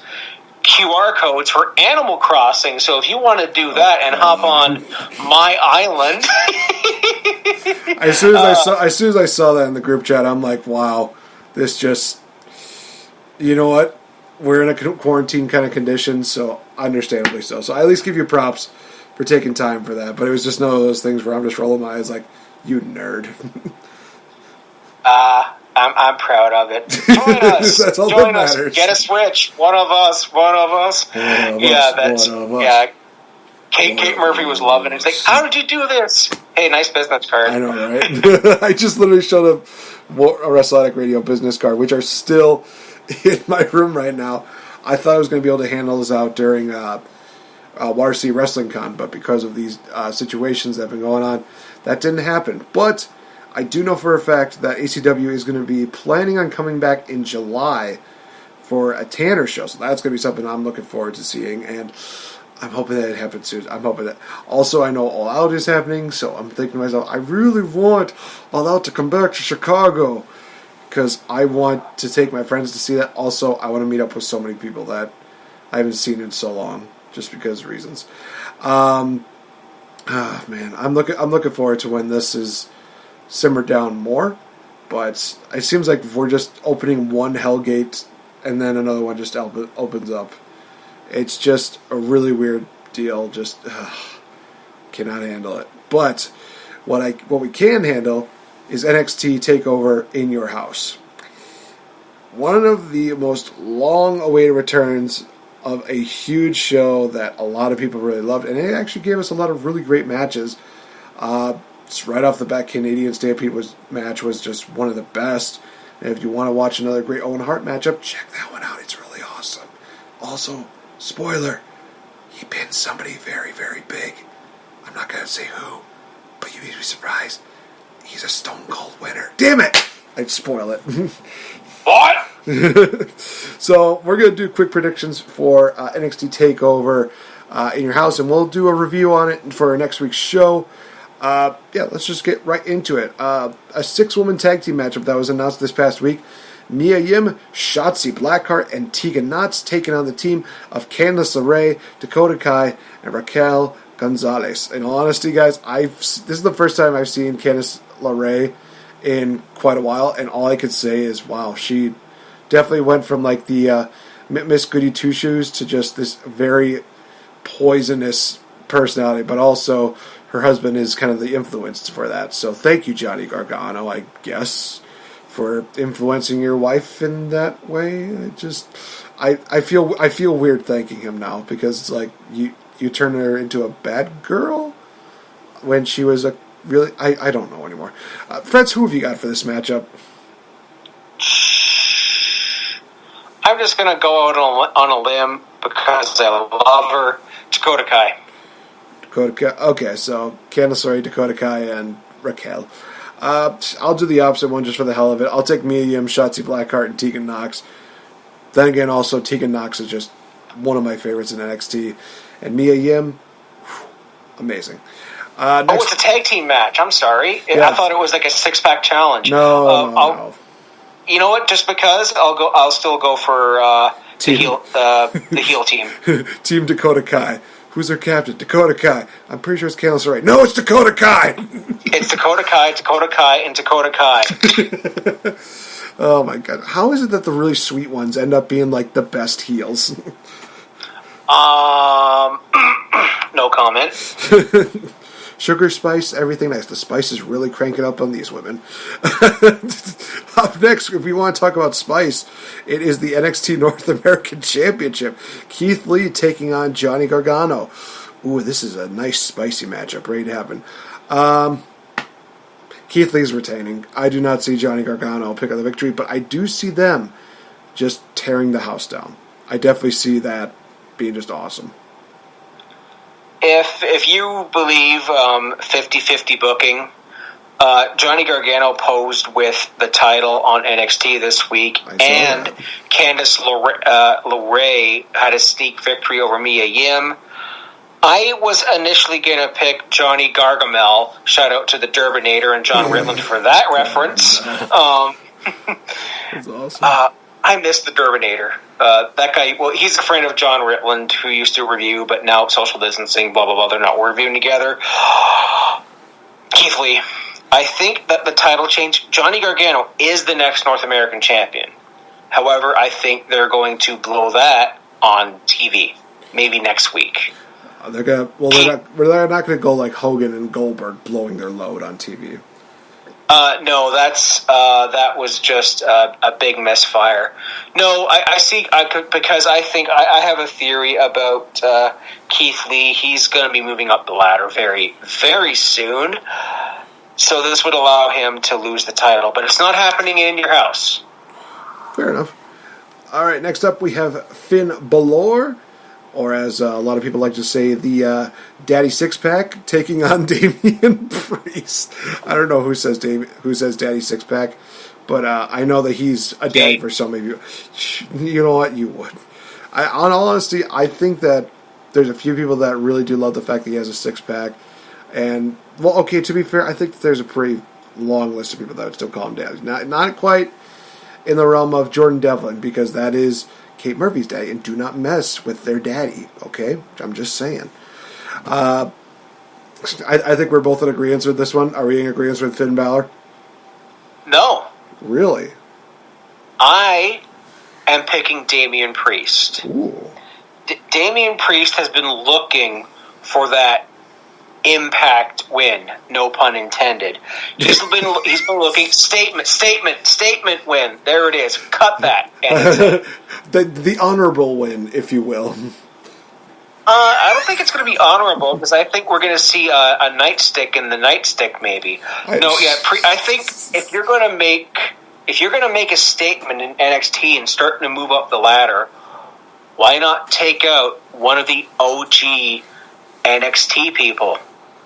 QR codes for Animal Crossing. So if you want to do that and hop on my island. As soon as I saw that in the group chat, I'm like, wow, this just, you know what? We're in a quarantine kind of condition, so understandably so. So I at least give you props for taking time for that. But it was just one of those things where I'm just rolling my eyes like, you nerd. I'm proud of it. Join us. That's all Join that us. matters. Get a Switch. One of us. Kate Murphy was loving it. It's like, how did you do this? Hey, nice business card. I know, right? I just literally showed up a Wrestle Addict Radio business card, which are still in my room right now. I thought I was going to be able to handle this out during Water City Wrestling Con, but because of these situations that have been going on, that didn't happen. But I do know for a fact that ACW is going to be planning on coming back in July for a Tanner show, so that's going to be something I'm looking forward to seeing, and I'm hoping that it happens soon. I'm hoping that. Also, I know All Out is happening, so I'm thinking to myself, I really want All Out to come back to Chicago, because I want to take my friends to see that. Also, I want to meet up with so many people that I haven't seen in so long, just because of reasons. Man, I'm looking forward to when this is simmered down more, but it seems like we're just opening one Hellgate and then another one just opens up. It's just a really weird deal. Just cannot handle it. But what we can handle is NXT Takeover in your house. One of the most long-awaited returns of a huge show that a lot of people really loved, and it actually gave us a lot of really great matches. Right off the bat, Canadian Stampede match was just one of the best. And if you want to watch another great Owen Hart matchup, check that one out. It's really awesome. Also, spoiler, he pinned somebody very, very big. I'm not going to say who, but you'd be surprised. He's a Stone Cold winner. Damn it! I'd spoil it. What? So, we're going to do quick predictions for NXT TakeOver in your house, and we'll do a review on it for next week's show. Let's just get right into it. A 6-woman tag team matchup that was announced this past week. Mia Yim, Shotzi Blackheart, and Tegan Knox taking on the team of Candice LeRae, Dakota Kai, and Raquel Gonzalez. In all honesty, guys, this is the first time I've seen Candice LeRae in quite a while, and all I could say is, wow, she definitely went from like the Miss Goody Two Shoes to just this very poisonous personality, but also her husband is kind of the influence for that. So thank you, Johnny Gargano, I guess, for influencing your wife in that way. I feel weird thanking him now, because it's like you turn her into a bad girl when she was a really, I don't know anymore. Fretz, who have you got for this matchup? I'm just going to go out on a limb because I love her. Dakota Kai. Okay, so Candice LeRae, Dakota Kai, and Raquel. I'll do the opposite one just for the hell of it. I'll take Mia Yim, Shotzi Blackheart, and Tegan Nox. Then again, also, Tegan Nox is just one of my favorites in NXT. And Mia Yim, amazing. It's a tag team match. I'm sorry. Yeah. I thought it was like a 6-pack challenge. No. You know what? Just because I'll still go for the heel team. Team Dakota Kai. Who's their captain? Dakota Kai. I'm pretty sure it's Candice LeRae. No, it's Dakota Kai. It's Dakota Kai, and Dakota Kai. Oh my god! How is it that the really sweet ones end up being like the best heels? No comment. Sugar, spice, everything nice. The spice is really cranking up on these women. Up next, if we want to talk about spice, it is the NXT North American Championship. Keith Lee taking on Johnny Gargano. Ooh, this is a nice spicy matchup ready to happen. Keith Lee's retaining. I do not see Johnny Gargano pick up the victory, but I do see them just tearing the house down. I definitely see that being just awesome. If you believe 50-50 booking, Johnny Gargano posed with the title on NXT this week, and that. Candice LeRae had a sneak victory over Mia Yim. I was initially going to pick Johnny Gargamel. Shout out to the Durbinator and John Ritland for that reference. That's awesome. I miss the Durbinator. That guy, well, he's a friend of John Ritland who used to review, but now social distancing, blah, blah, blah, they're not reviewing together. Keith Lee. I think that the title change, Johnny Gargano is the next North American champion. However, I think they're going to blow that on TV, maybe next week. They're not going to go like Hogan and Goldberg blowing their load on TV. No, that was just a big misfire. No, because I think I have a theory about Keith Lee. He's going to be moving up the ladder very, very soon. So this would allow him to lose the title, but it's not happening in your house. Fair enough. All right, next up we have Finn Balor, or as a lot of people like to say, the Daddy Six-Pack, taking on Damian Priest. I don't know who says Daddy Six-Pack, but I know that he's a daddy for some of you. You know what? You would. On all honesty, I think that there's a few people that really do love the fact that he has a six-pack. And, well, okay, to be fair, I think there's a pretty long list of people that would still call him daddy. Not quite in the realm of Jordan Devlin, because that is Kate Murphy's daddy, and do not mess with their daddy, okay? I'm just saying. I think we're both in agreement with this one. Are we in agreement with Finn Balor? No. Really? I am picking Damian Priest. Ooh. Damian Priest has been looking for that impact win, no pun intended. He's been looking statement win. There it is. Cut that. And the honorable win, if you will. I don't think it's going to be honorable, because I think we're going to see a nightstick in the nightstick, maybe. I think if you're going to make a statement in NXT and starting to move up the ladder, why not take out one of the OG NXT people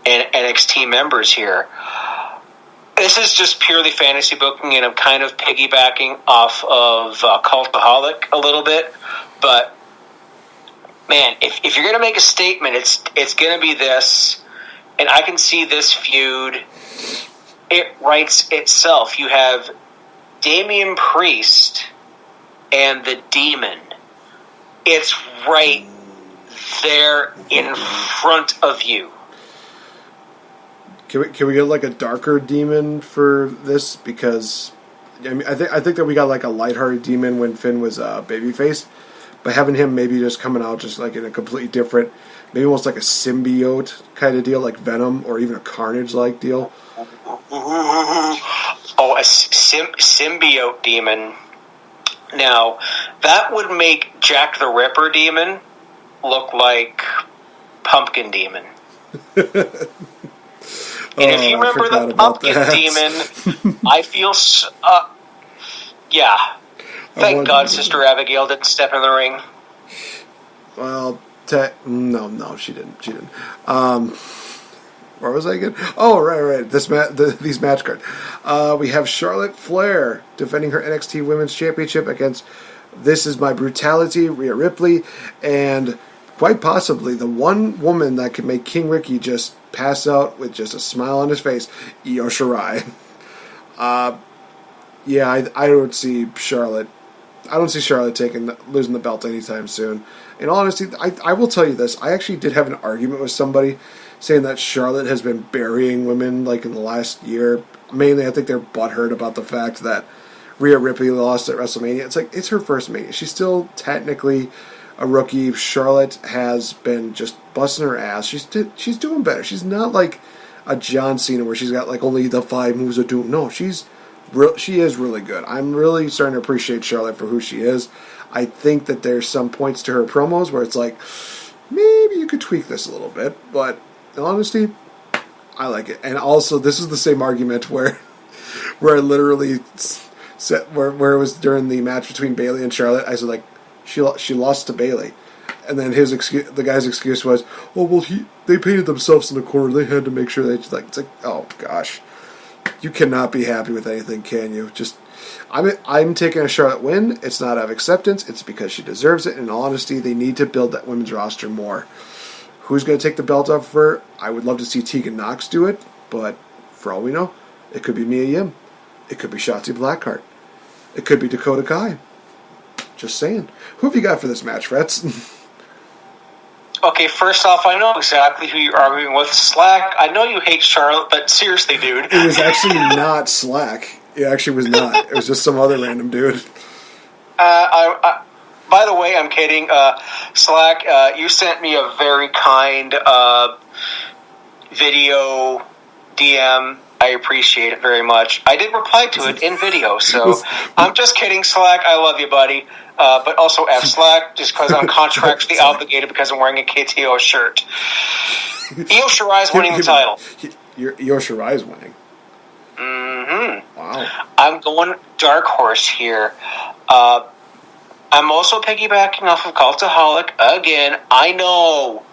and NXT members here? This is just purely fantasy booking, and I'm kind of piggybacking off of Cultaholic a little bit. But, man, if you're going to make a statement, it's going to be this. And I can see this feud. It writes itself. You have Damian Priest and the Demon. It's right there in front of you. Can we get like a darker demon for this? Because I mean, I think that we got like a lighthearted demon when Finn was babyface, but having him maybe just coming out just like in a completely different, maybe almost like a symbiote kind of deal, like Venom, or even a Carnage like deal. Oh, a symbiote demon. Now, that would make Jack the Ripper demon look like Pumpkin Demon. And if you remember the Pumpkin Demon, I feel... yeah. Thank God Sister Abigail didn't step in the ring. Well, no, she didn't. Where was I again? Oh, right. These match cards. We have Charlotte Flair defending her NXT Women's Championship against This Is My Brutality, Rhea Ripley, and quite possibly the one woman that could make King Ricky just pass out with just a smile on his face, Io Shirai. I don't see Charlotte. I don't see Charlotte losing the belt anytime soon. In all honesty, I will tell you this. I actually did have an argument with somebody saying that Charlotte has been burying women like in the last year. Mainly, I think they're butthurt about the fact that Rhea Ripley lost at WrestleMania. It's like, it's her first Mania. She's still technically a rookie. Charlotte has been just busting her ass. She's doing better. She's not like a John Cena where she's got like only the 5 moves of doom. No, she is really good. I'm really starting to appreciate Charlotte for who she is. I think that there's some points to her promos where it's like, maybe you could tweak this a little bit, but in honesty, I like it. And also, this is the same argument where I literally said, where it was during the match between Bayley and Charlotte, I said, like, she lost to Bayley. And then the guy's excuse was, oh, well, they painted themselves in the corner. They had to make sure it's like, oh, gosh. You cannot be happy with anything, can you? I'm taking a Charlotte win. It's not out of acceptance. It's because she deserves it. In all honesty, they need to build that women's roster more. Who's going to take the belt off of her? I would love to see Tegan Nox do it, but for all we know, it could be Mia Yim. It could be Shotzi Blackheart. It could be Dakota Kai. Just saying. Who have you got for this match, Fretz? Okay, first off, I know exactly who you're arguing with. Slack, I know you hate Charlotte, but seriously, dude. It was actually not Slack. It actually was not. It was just some other random dude. By the way, I'm kidding. Slack, you sent me a very kind video DM. I appreciate it very much. I did reply to it in video, so I'm just kidding, Slack. I love you, buddy. But also F Slack, just because I'm contractually obligated because I'm wearing a KTO shirt. Io Shirai is winning the title. Io Shirai is winning. Mm-hmm. Wow. I'm going dark horse here. I'm also piggybacking off of Cultaholic again. I know.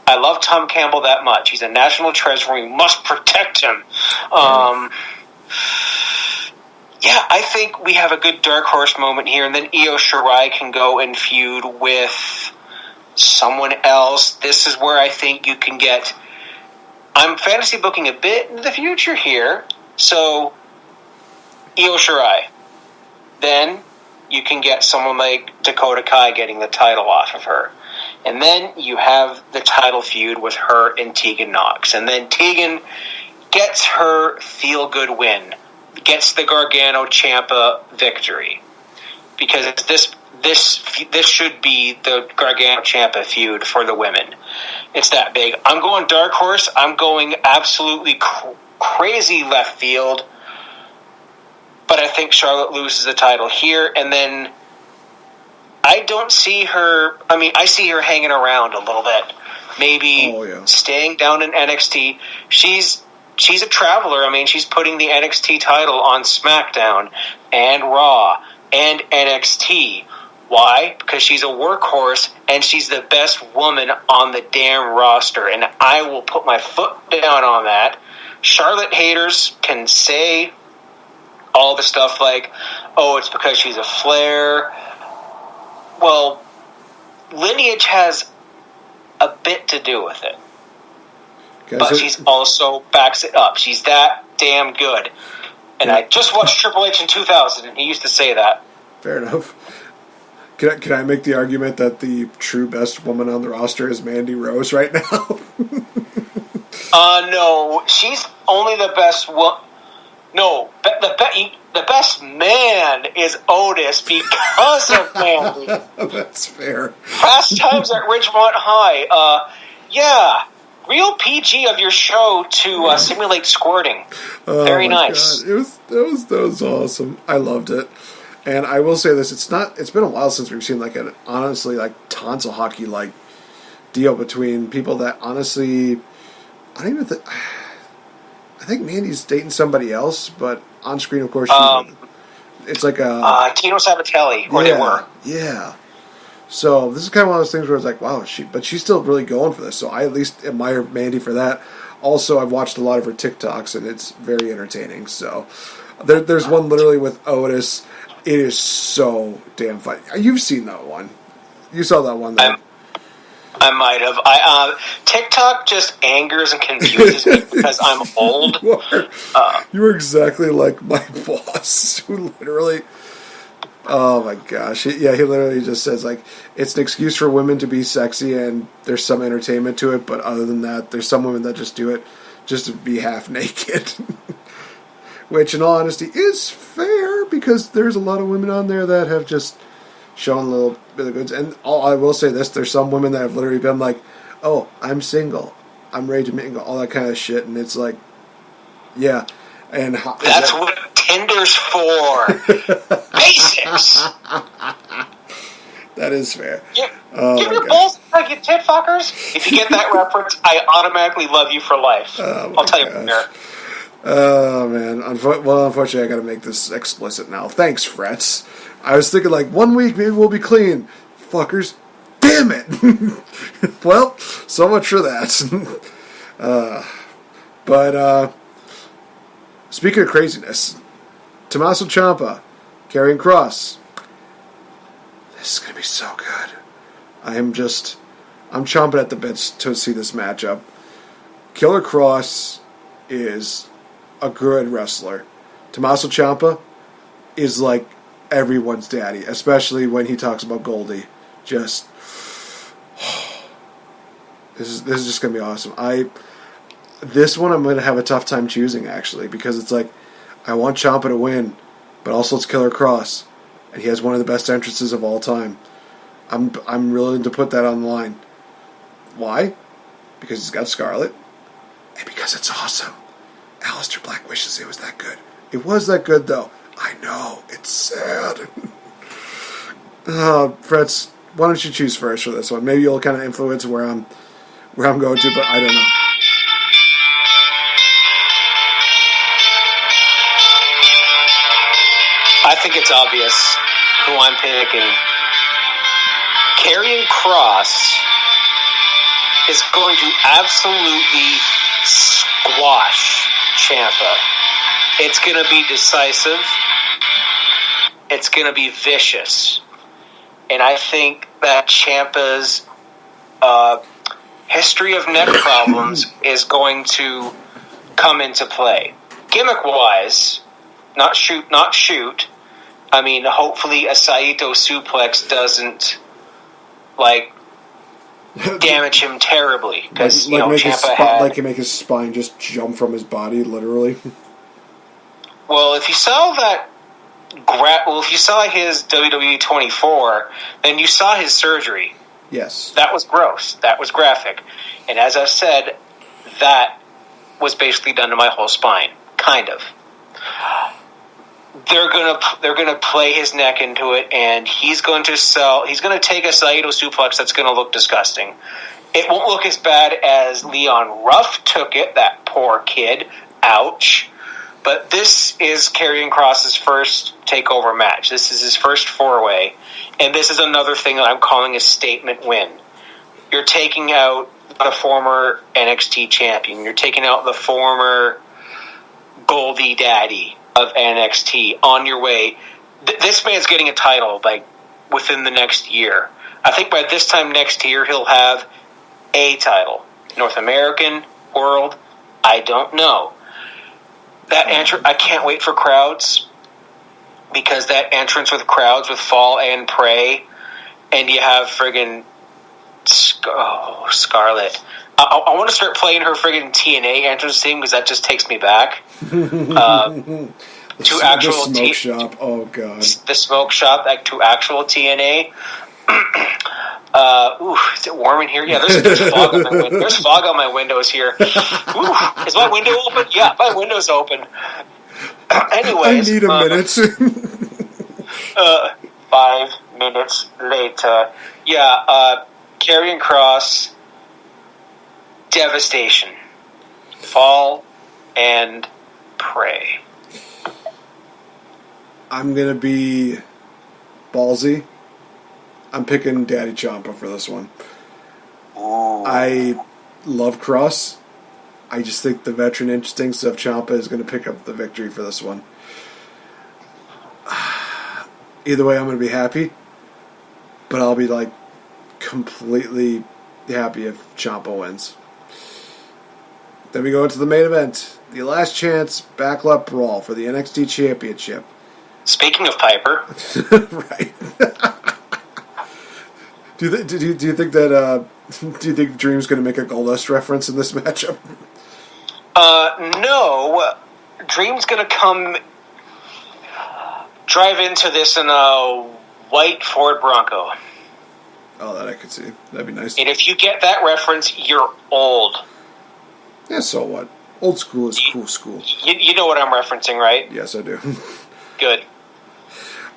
I love Tom Campbell that much. He's a national treasure. We must protect him. Yeah, I think we have a good dark horse moment here, and then Io Shirai can go and feud with someone else. This is where I think you can get... I'm fantasy booking a bit into the future here, so Io Shirai. Then you can get someone like Dakota Kai getting the title off of her. And then you have the title feud with her and Tegan Nox. And then Tegan gets her feel-good win. Gets the Gargano Ciampa victory. Because this should be the Gargano Ciampa feud for the women. It's that big. I'm going dark horse. I'm going absolutely crazy left field. But I think Charlotte loses the title here. And then I don't see her... I mean, I see her hanging around a little bit. Maybe staying down in NXT. She's a traveler. I mean, she's putting the NXT title on SmackDown and Raw and NXT. Why? Because she's a workhorse and she's the best woman on the damn roster. And I will put my foot down on that. Charlotte haters can say all the stuff like, oh, it's because she's a Flair. Well, lineage has a bit to do with it. But she's also backs it up. She's that damn good. And I just watched Triple H in 2000, and he used to say that. Fair enough. Can I make the argument that the true best woman on the roster is Mandy Rose right now? No. She's only the best one. No. The best man is Otis because of Mandy. That's fair. Past times at Ridgemont High. Yeah. Real PG of your show to simulate squirting. Very nice. God. That was awesome. I loved it. And I will say this, it's been a while since we've seen like an honestly like tonsil hockey like deal between people that honestly I think Mandy's dating somebody else, but on screen of course It's like a Tino Sabatelli, or they were. Yeah. So this is kind of one of those things where it's like, wow, she's still really going for this. So I at least admire Mandy for that. Also, I've watched a lot of her TikToks, and it's very entertaining. So there's one literally with Otis. It is so damn funny. You've seen that one. You saw that one, though. I might have. TikTok just angers and confuses me because I'm old. You are exactly like my boss, who literally... Oh my gosh. He literally just says, like, it's an excuse for women to be sexy and there's some entertainment to it, but other than that, there's some women that just do it just to be half naked. Which, in all honesty, is fair, because there's a lot of women on there that have just shown a little bit of goods. And I will say this, there's some women that have literally been like, oh, I'm single, I'm ready to mingle, all that kind of shit, and it's like, yeah. And that's what Tinder's for. Basics. That is fair. Give your balls like you tit fuckers. If you get that reference, I automatically love you for life. I'll tell you from there. Oh man. Unfortunately, I got to make this explicit now. Thanks, Fretz. I was thinking like 1 week maybe we'll be clean. Fuckers. Damn it. Well, so much for that. But speaking of craziness, Tommaso Ciampa, Karrion Kross. This is going to be so good. I'm chomping at the bits to see this matchup. Killer Kross is a good wrestler. Tommaso Ciampa is like everyone's daddy, especially when he talks about Goldie. Just, this is just going to be awesome. This one I'm going to have a tough time choosing, actually, because it's like, I want Ciampa to win, but also it's Killer Kross, and he has one of the best entrances of all time. I'm willing to put that on the line. Why? Because he's got Scarlett, and because it's awesome. Aleister Black wishes it was that good. It was that good, though. I know, it's sad. Fretz, why don't you choose first for this one? Maybe you'll kind of influence where I'm going to, but I don't know. I think it's obvious who I'm picking. Karrion Kross is going to absolutely squash Ciampa. It's going to be decisive. It's going to be vicious. And I think that Ciampa's history of neck problems is going to come into play. Gimmick-wise, not shoot. I mean, hopefully a Saito suplex doesn't, damage him terribly. Because, Ciampa can make his spine just jump from his body, literally. Well, if you saw if you saw his WWE 24, then you saw his surgery. Yes. That was gross. That was graphic. And as I said, that was basically done to my whole spine. Kind of. They're gonna play his neck into it, and he's gonna take a Saito suplex that's gonna look disgusting. It won't look as bad as Leon Ruff took it, that poor kid. Ouch. But this is Karrion Kross's first takeover match. This is his first four-way, and this is another thing that I'm calling a statement win. You're taking out the former NXT champion. You're taking out the former Goldie Daddy of NXT on your way. This man's getting a title within the next year. I think by this time next year he'll have a title. North American, World, I don't know. I can't wait for crowds, because that entrance with crowds with Fall and Pray, and you have friggin' Scarlett. I want to start playing her friggin' TNA entrance theme, because that just takes me back. The smoke shop. Oh god. The smoke shop, to actual TNA. Is it warm in here? Yeah, there's fog on my window. There's fog on my windows here. Is my window open? Yeah, my window's open. Anyways, I need a minute. 5 minutes later. Yeah, Karrion Kross, devastation. Fall and Pray. I'm going to be ballsy. I'm picking Daddy Ciampa for this one. I love Cross. I just think the veteran instincts of Ciampa is going to pick up the victory for this one. Either way, I'm going to be happy. But I'll be, like, completely happy if Ciampa wins. Then we go into the main event. The last chance backlap brawl for the NXT Championship. Speaking of Piper. Right. Do you think that do you think Dream's going to make a Goldust reference in this matchup? No. Dream's going to come drive into this in a white Ford Bronco. Oh, that I could see. That'd be nice. And if you get that reference, you're old. Yeah, so what? Old school is cool school. You know what I'm referencing, right? Yes, I do. Good.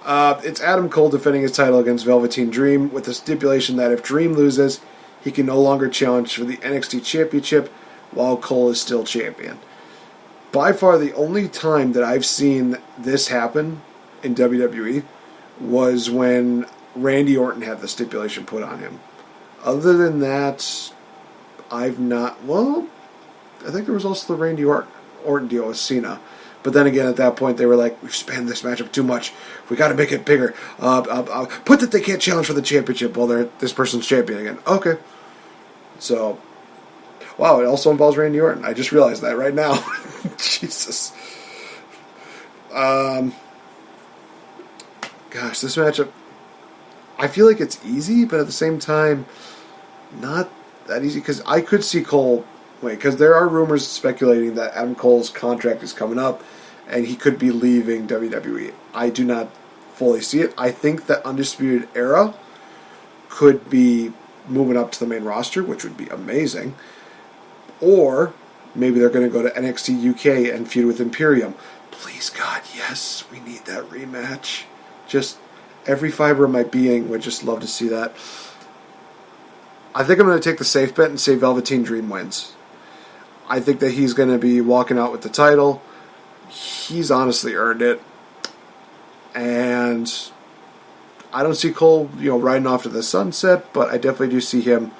It's Adam Cole defending his title against Velveteen Dream with the stipulation that if Dream loses, he can no longer challenge for the NXT Championship while Cole is still champion. By far the only time that I've seen this happen in WWE was when Randy Orton had the stipulation put on him. Other than that, I've not... Well, I think there was also the Randy Orton deal with Cena. But then again, at that point, they were like, we've spanned this matchup too much. We got to make it bigger. Put that they can't challenge for the championship while this person's champion again. Okay. So, wow, it also involves Randy Orton. I just realized that right now. Jesus. Gosh, this matchup, I feel like it's easy, but at the same time, not that easy. Because I could see Cole... because there are rumors speculating that Adam Cole's contract is coming up and he could be leaving WWE. I do not fully see it. I think that Undisputed Era could be moving up to the main roster, which would be amazing. Or maybe they're going to go to NXT UK and feud with Imperium. Please, God, yes, we need that rematch. Just every fiber of my being would just love to see that. I think I'm going to take the safe bet and say Velveteen Dream wins. I think that he's going to be walking out with the title. He's honestly earned it. And I don't see Cole, riding off to the sunset, but I definitely do see him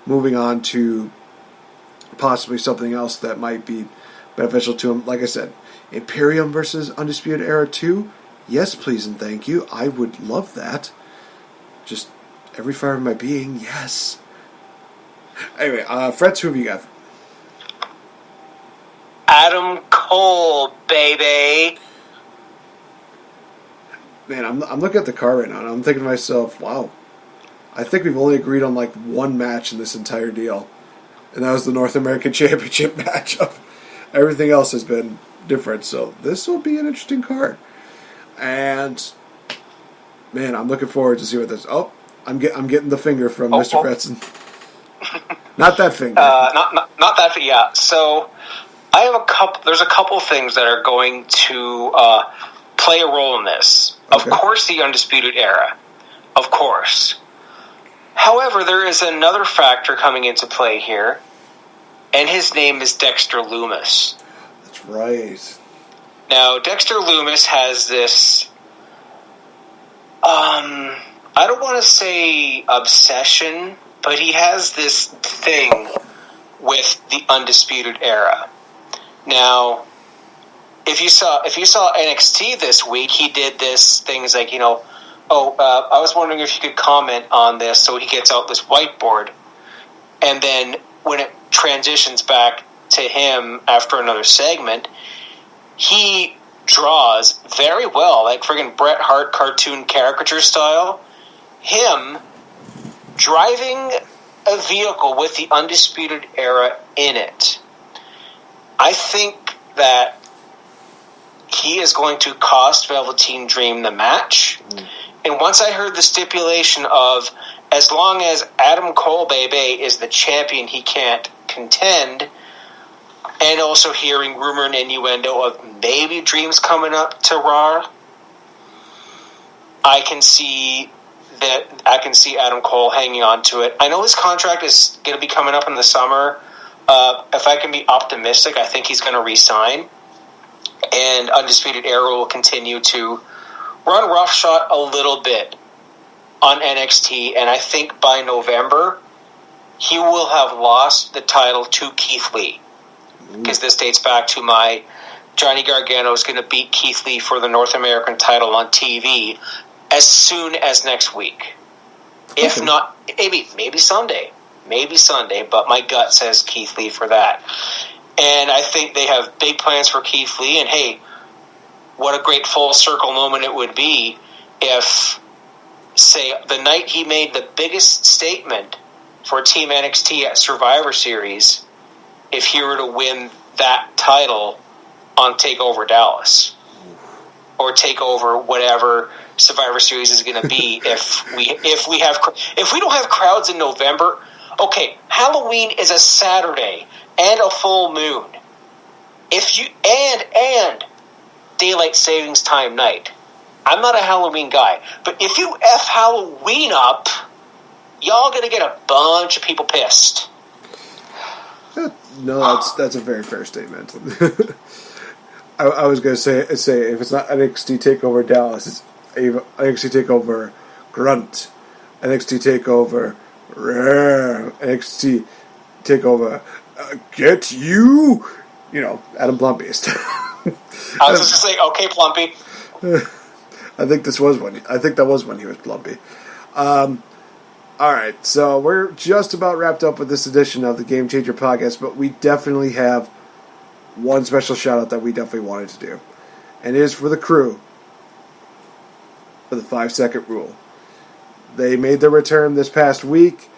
moving on to possibly something else that might be beneficial to him. Like I said, Imperium versus Undisputed Era 2? Yes, please and thank you. I would love that. Just every fiber of my being, yes. Anyway, Fretz, who have you got? Adam Cole, baby. Man, I'm looking at the card right now, and I'm thinking to myself, wow, I think we've only agreed on like one match in this entire deal, and that was the North American Championship matchup. Everything else has been different, so this will be an interesting card. And man, I'm looking forward to see what this. Oh, I'm getting the finger from Mr. Fretz. Not that finger. Not that. Yeah. So I have there's a couple things that are going to play a role in this. Okay. Of course, the Undisputed Era. Of course. However, there is another factor coming into play here, and his name is Dexter Lumis. That's right. Now, Dexter Lumis has this, I don't want to say obsession, but he has this thing with the Undisputed Era. Now, if you saw NXT this week, he did this things like, I was wondering if you could comment on this, so he gets out this whiteboard, and then when it transitions back to him after another segment, he draws very well, like friggin' Bret Hart cartoon caricature style, him driving a vehicle with the Undisputed Era in it. I think that he is going to cost Velveteen Dream the match. And once I heard the stipulation of, as long as Adam Cole, baby, is the champion, he can't contend, and also hearing rumor and innuendo of maybe Dreams coming up to Raw, I can see Adam Cole hanging on to it. I know his contract is going to be coming up in the summer. If I can be optimistic, I think he's going to re-sign, and Undisputed Era will continue to run roughshod a little bit on NXT, and I think by November he will have lost the title to Keith Lee, because this dates back to my Johnny Gargano is going to beat Keith Lee for the North American title on TV as soon as next week. If not, maybe Sunday. Maybe Sunday, but my gut says Keith Lee for that. And I think they have big plans for Keith Lee, and hey, what a great full circle moment it would be if, say, the night he made the biggest statement for Team NXT at Survivor Series, if he were to win that title on TakeOver Dallas, or TakeOver whatever Survivor Series is going to be. if we don't have crowds in November, okay, Halloween is a Saturday and a full moon. If you and daylight savings time night. I'm not a Halloween guy, but if you F Halloween up, y'all gonna get a bunch of people pissed. No, that's a very fair statement. I was going to say if it's not NXT TakeOver Dallas, it's NXT TakeOver Grunt, NXT TakeOver Rare, NXT TakeOver Get You, Adam Plumpiest. I was just saying, okay, Plumpy. I think that was when he was Plumpy. All right, so we're just about wrapped up with this edition of the Game Changer podcast, but we definitely have one special shout out that we definitely wanted to do, and it is for the crew for the 5-second rule. They made their return this past week.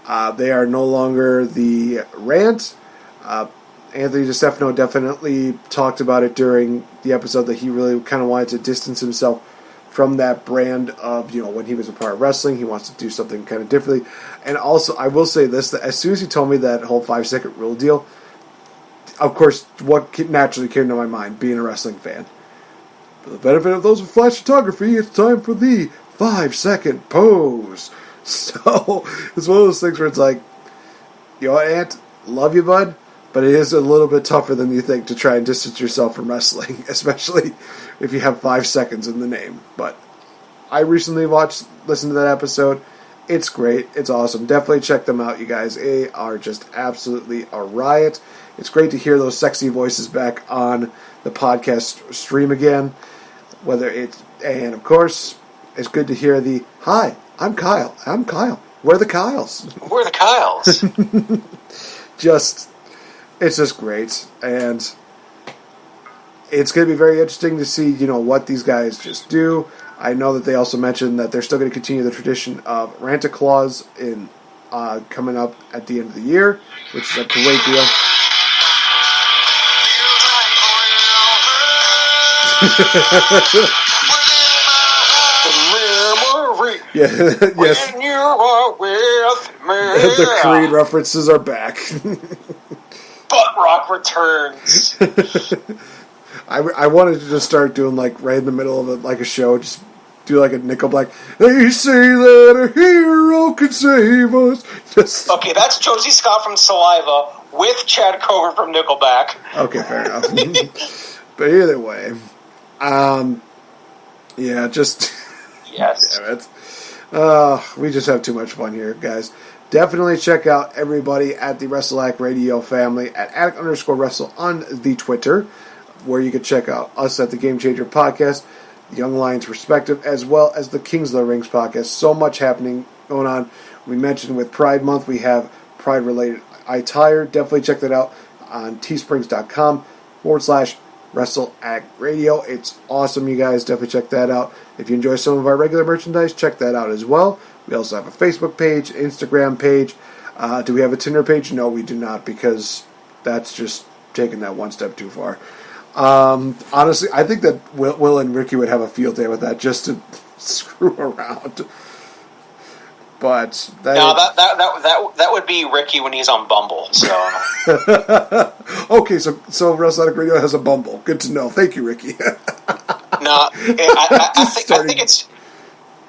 They are no longer the Rant. Anthony DiStefano definitely talked about it during the episode that he really kind of wanted to distance himself from that brand of, when he was a part of wrestling, he wants to do something kind of differently. And also, I will say this, that as soon as he told me that whole 5-second rule deal, of course, what naturally came to my mind, being a wrestling fan. For the benefit of those with flash photography, it's time for the 5-second pose. So, it's one of those things where it's like, Ant, love you, bud, but it is a little bit tougher than you think to try and distance yourself from wrestling, especially if you have 5 seconds in the name. But I recently listened to that episode. It's great. It's awesome. Definitely check them out, you guys. They are just absolutely a riot. It's great to hear those sexy voices back on the podcast stream again. And of course, it's good to hear the, hi, I'm Kyle. We're the Kyles. We're the Kyles. It's just great. And it's going to be very interesting to see, what these guys just do. I know that they also mentioned that they're still going to continue the tradition of Rant-A-Claus in coming up at the end of the year, which is a great deal. Yeah, yes. When you are with me. The Creed references are back. Butt Rock returns. I wanted to just start doing right in the middle of a show, just do a Nickelback. They say that a hero can save us. Okay, that's Josie Scott from Saliva with Chad Cover from Nickelback. Okay, fair enough. But either way, yes. Damn it. We just have too much fun here, guys. Definitely check out everybody at the WrestleAct Radio family at Addict_Wrestle on the Twitter, where you can check out us at the Game Changer Podcast, the Young Lions Perspective, as well as the Kings of the Rings Podcast. So much happening going on. We mentioned with Pride Month, we have Pride-related attire. Definitely check that out on teesprings.com/WrestleAct Radio. It's awesome, you guys. Definitely check that out. If you enjoy some of our regular merchandise, check that out as well. We also have a Facebook page, Instagram page. Do we have a Tinder page? No, we do not, because that's just taking that one step too far. Honestly, I think that Will and Ricky would have a field day with that, just to screw around. But that would be Ricky when he's on Bumble. So okay, so WrestleAct Radio has a Bumble. Good to know. Thank you, Ricky. No,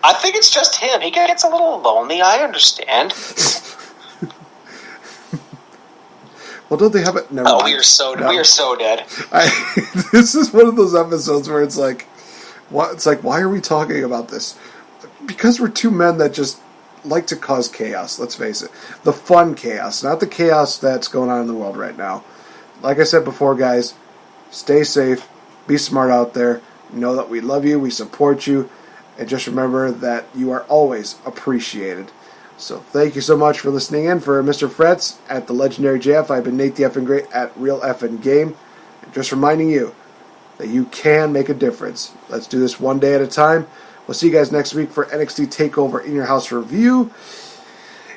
I think it's just him. He gets a little lonely. I understand. Well, don't they have it? Never mind. We are so dead. This is one of those episodes where it's like, It's like, why are we talking about this? Because we're two men that just like to cause chaos, let's face it. The fun chaos, not the chaos that's going on in the world right now. Like I said before, guys, stay safe, be smart out there, know that we love you, we support you, and just remember that you are always appreciated. So thank you so much for listening in. For Mr. Fretz at the Legendary JF, I've been NateFNGreat at RealFNGame. Just reminding you that you can make a difference. Let's do this one day at a time. We'll see you guys next week for NXT TakeOver In Your House review.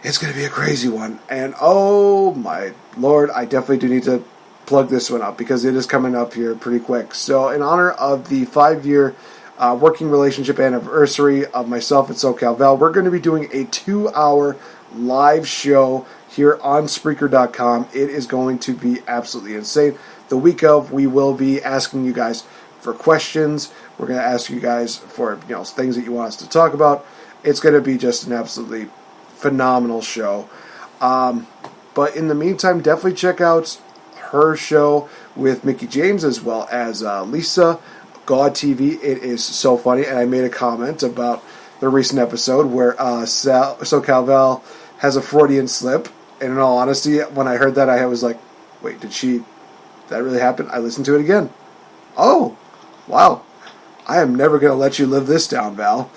It's going to be a crazy one. And oh my lord, I definitely do need to plug this one up because it is coming up here pretty quick. So in honor of the 5-year working relationship anniversary of myself and SoCalVal, we're going to be doing a 2-hour live show here on Spreaker.com. It is going to be absolutely insane. The week of, we will be asking you guys for questions. We're going to ask you guys for things that you want us to talk about. It's going to be just an absolutely phenomenal show. But in the meantime, definitely check out her show with Mickey James as well as Lisa, God TV. It is so funny. And I made a comment about the recent episode where SoCalVal has a Freudian slip. And in all honesty, when I heard that, I was like, wait, did that really happen? I listened to it again. Oh, wow. I am never going to let you live this down, Val.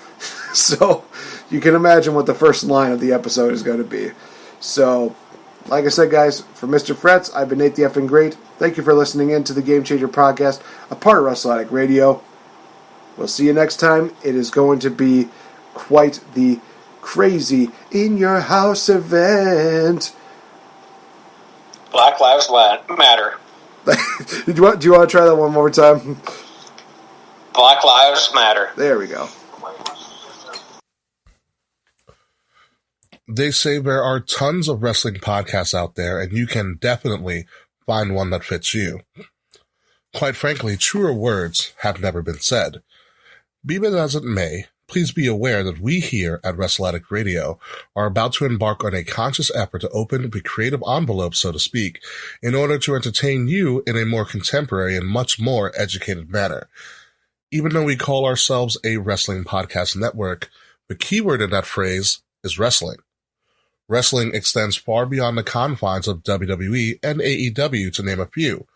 So you can imagine what the first line of the episode is going to be. So, like I said, guys, for Mr. Fretz, I've been NateFNGreat. Thank you for listening in to the Game Changer Podcast, a part of Wrestle Addict Radio. We'll see you next time. It is going to be quite the crazy In Your House event. Black Lives Matter. Do you want to try that one more time? Black Lives Matter. There we go. They say there are tons of wrestling podcasts out there, and you can definitely find one that fits you. Quite frankly, truer words have never been said. Be that as it may, please be aware that we here at Wrestle Addict Radio are about to embark on a conscious effort to open the creative envelope, so to speak, in order to entertain you in a more contemporary and much more educated manner. Even though we call ourselves a wrestling podcast network, the keyword in that phrase is wrestling. Wrestling extends far beyond the confines of WWE and AEW, to name a few.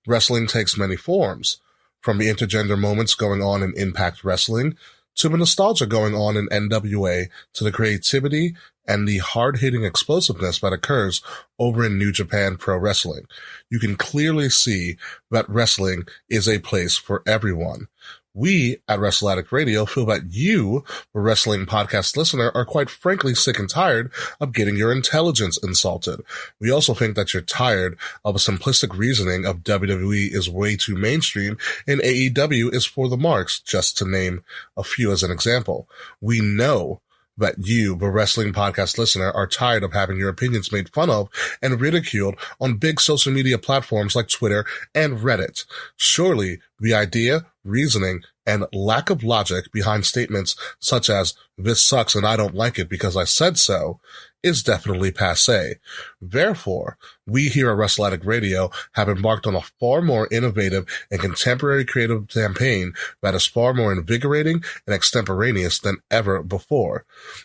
Wrestling takes many forms, from the intergender moments going on in Impact Wrestling, to the nostalgia going on in NWA, to the creativity and the hard-hitting explosiveness that occurs over in New Japan Pro Wrestling. You can clearly see that wrestling is a place for everyone. We at Wrestle Addict Radio feel that you, the wrestling podcast listener, are quite frankly sick and tired of getting your intelligence insulted. We also think that you're tired of a simplistic reasoning of WWE is way too mainstream and AEW is for the marks, just to name a few as an example. We know that you, the wrestling podcast listener, are tired of having your opinions made fun of and ridiculed on big social media platforms like Twitter and Reddit. Surely the idea, reasoning, and lack of logic behind statements such as, "This sucks and I don't like it because I said so," is definitely passé. Therefore, we here at Wrestle Addict Radio have embarked on a far more innovative and contemporary creative campaign that is far more invigorating and extemporaneous than ever before.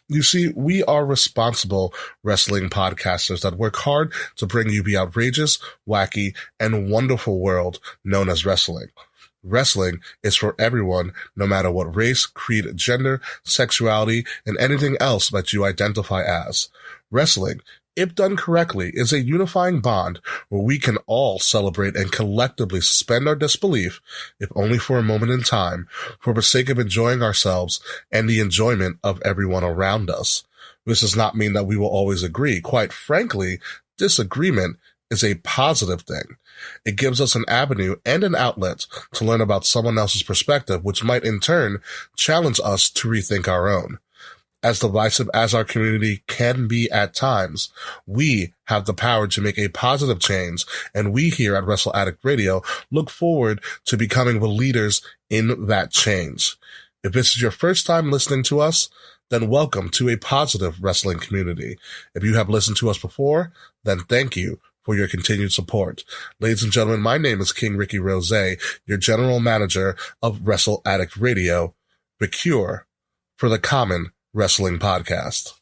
You see, we are responsible wrestling podcasters that work hard to bring you the outrageous, wacky, and wonderful world known as wrestling. Wrestling is for everyone, no matter what race, creed, gender, sexuality, and anything else that you identify as. Wrestling, if done correctly, is a unifying bond where we can all celebrate and collectively suspend our disbelief, if only for a moment in time, for the sake of enjoying ourselves and the enjoyment of everyone around us. This does not mean that we will always agree. Quite frankly, disagreement is a positive thing. It gives us an avenue and an outlet to learn about someone else's perspective, which might in turn challenge us to rethink our own. As divisive as our community can be at times, we have the power to make a positive change, and we here at Wrestle Addict Radio look forward to becoming the leaders in that change. If this is your first time listening to us, then welcome to a positive wrestling community. If you have listened to us before, then thank you for your continued support. Ladies and gentlemen, my name is King Ricky Rose, your general manager of Wrestle Addict Radio, VicTori, for the Common Wrestling Podcast.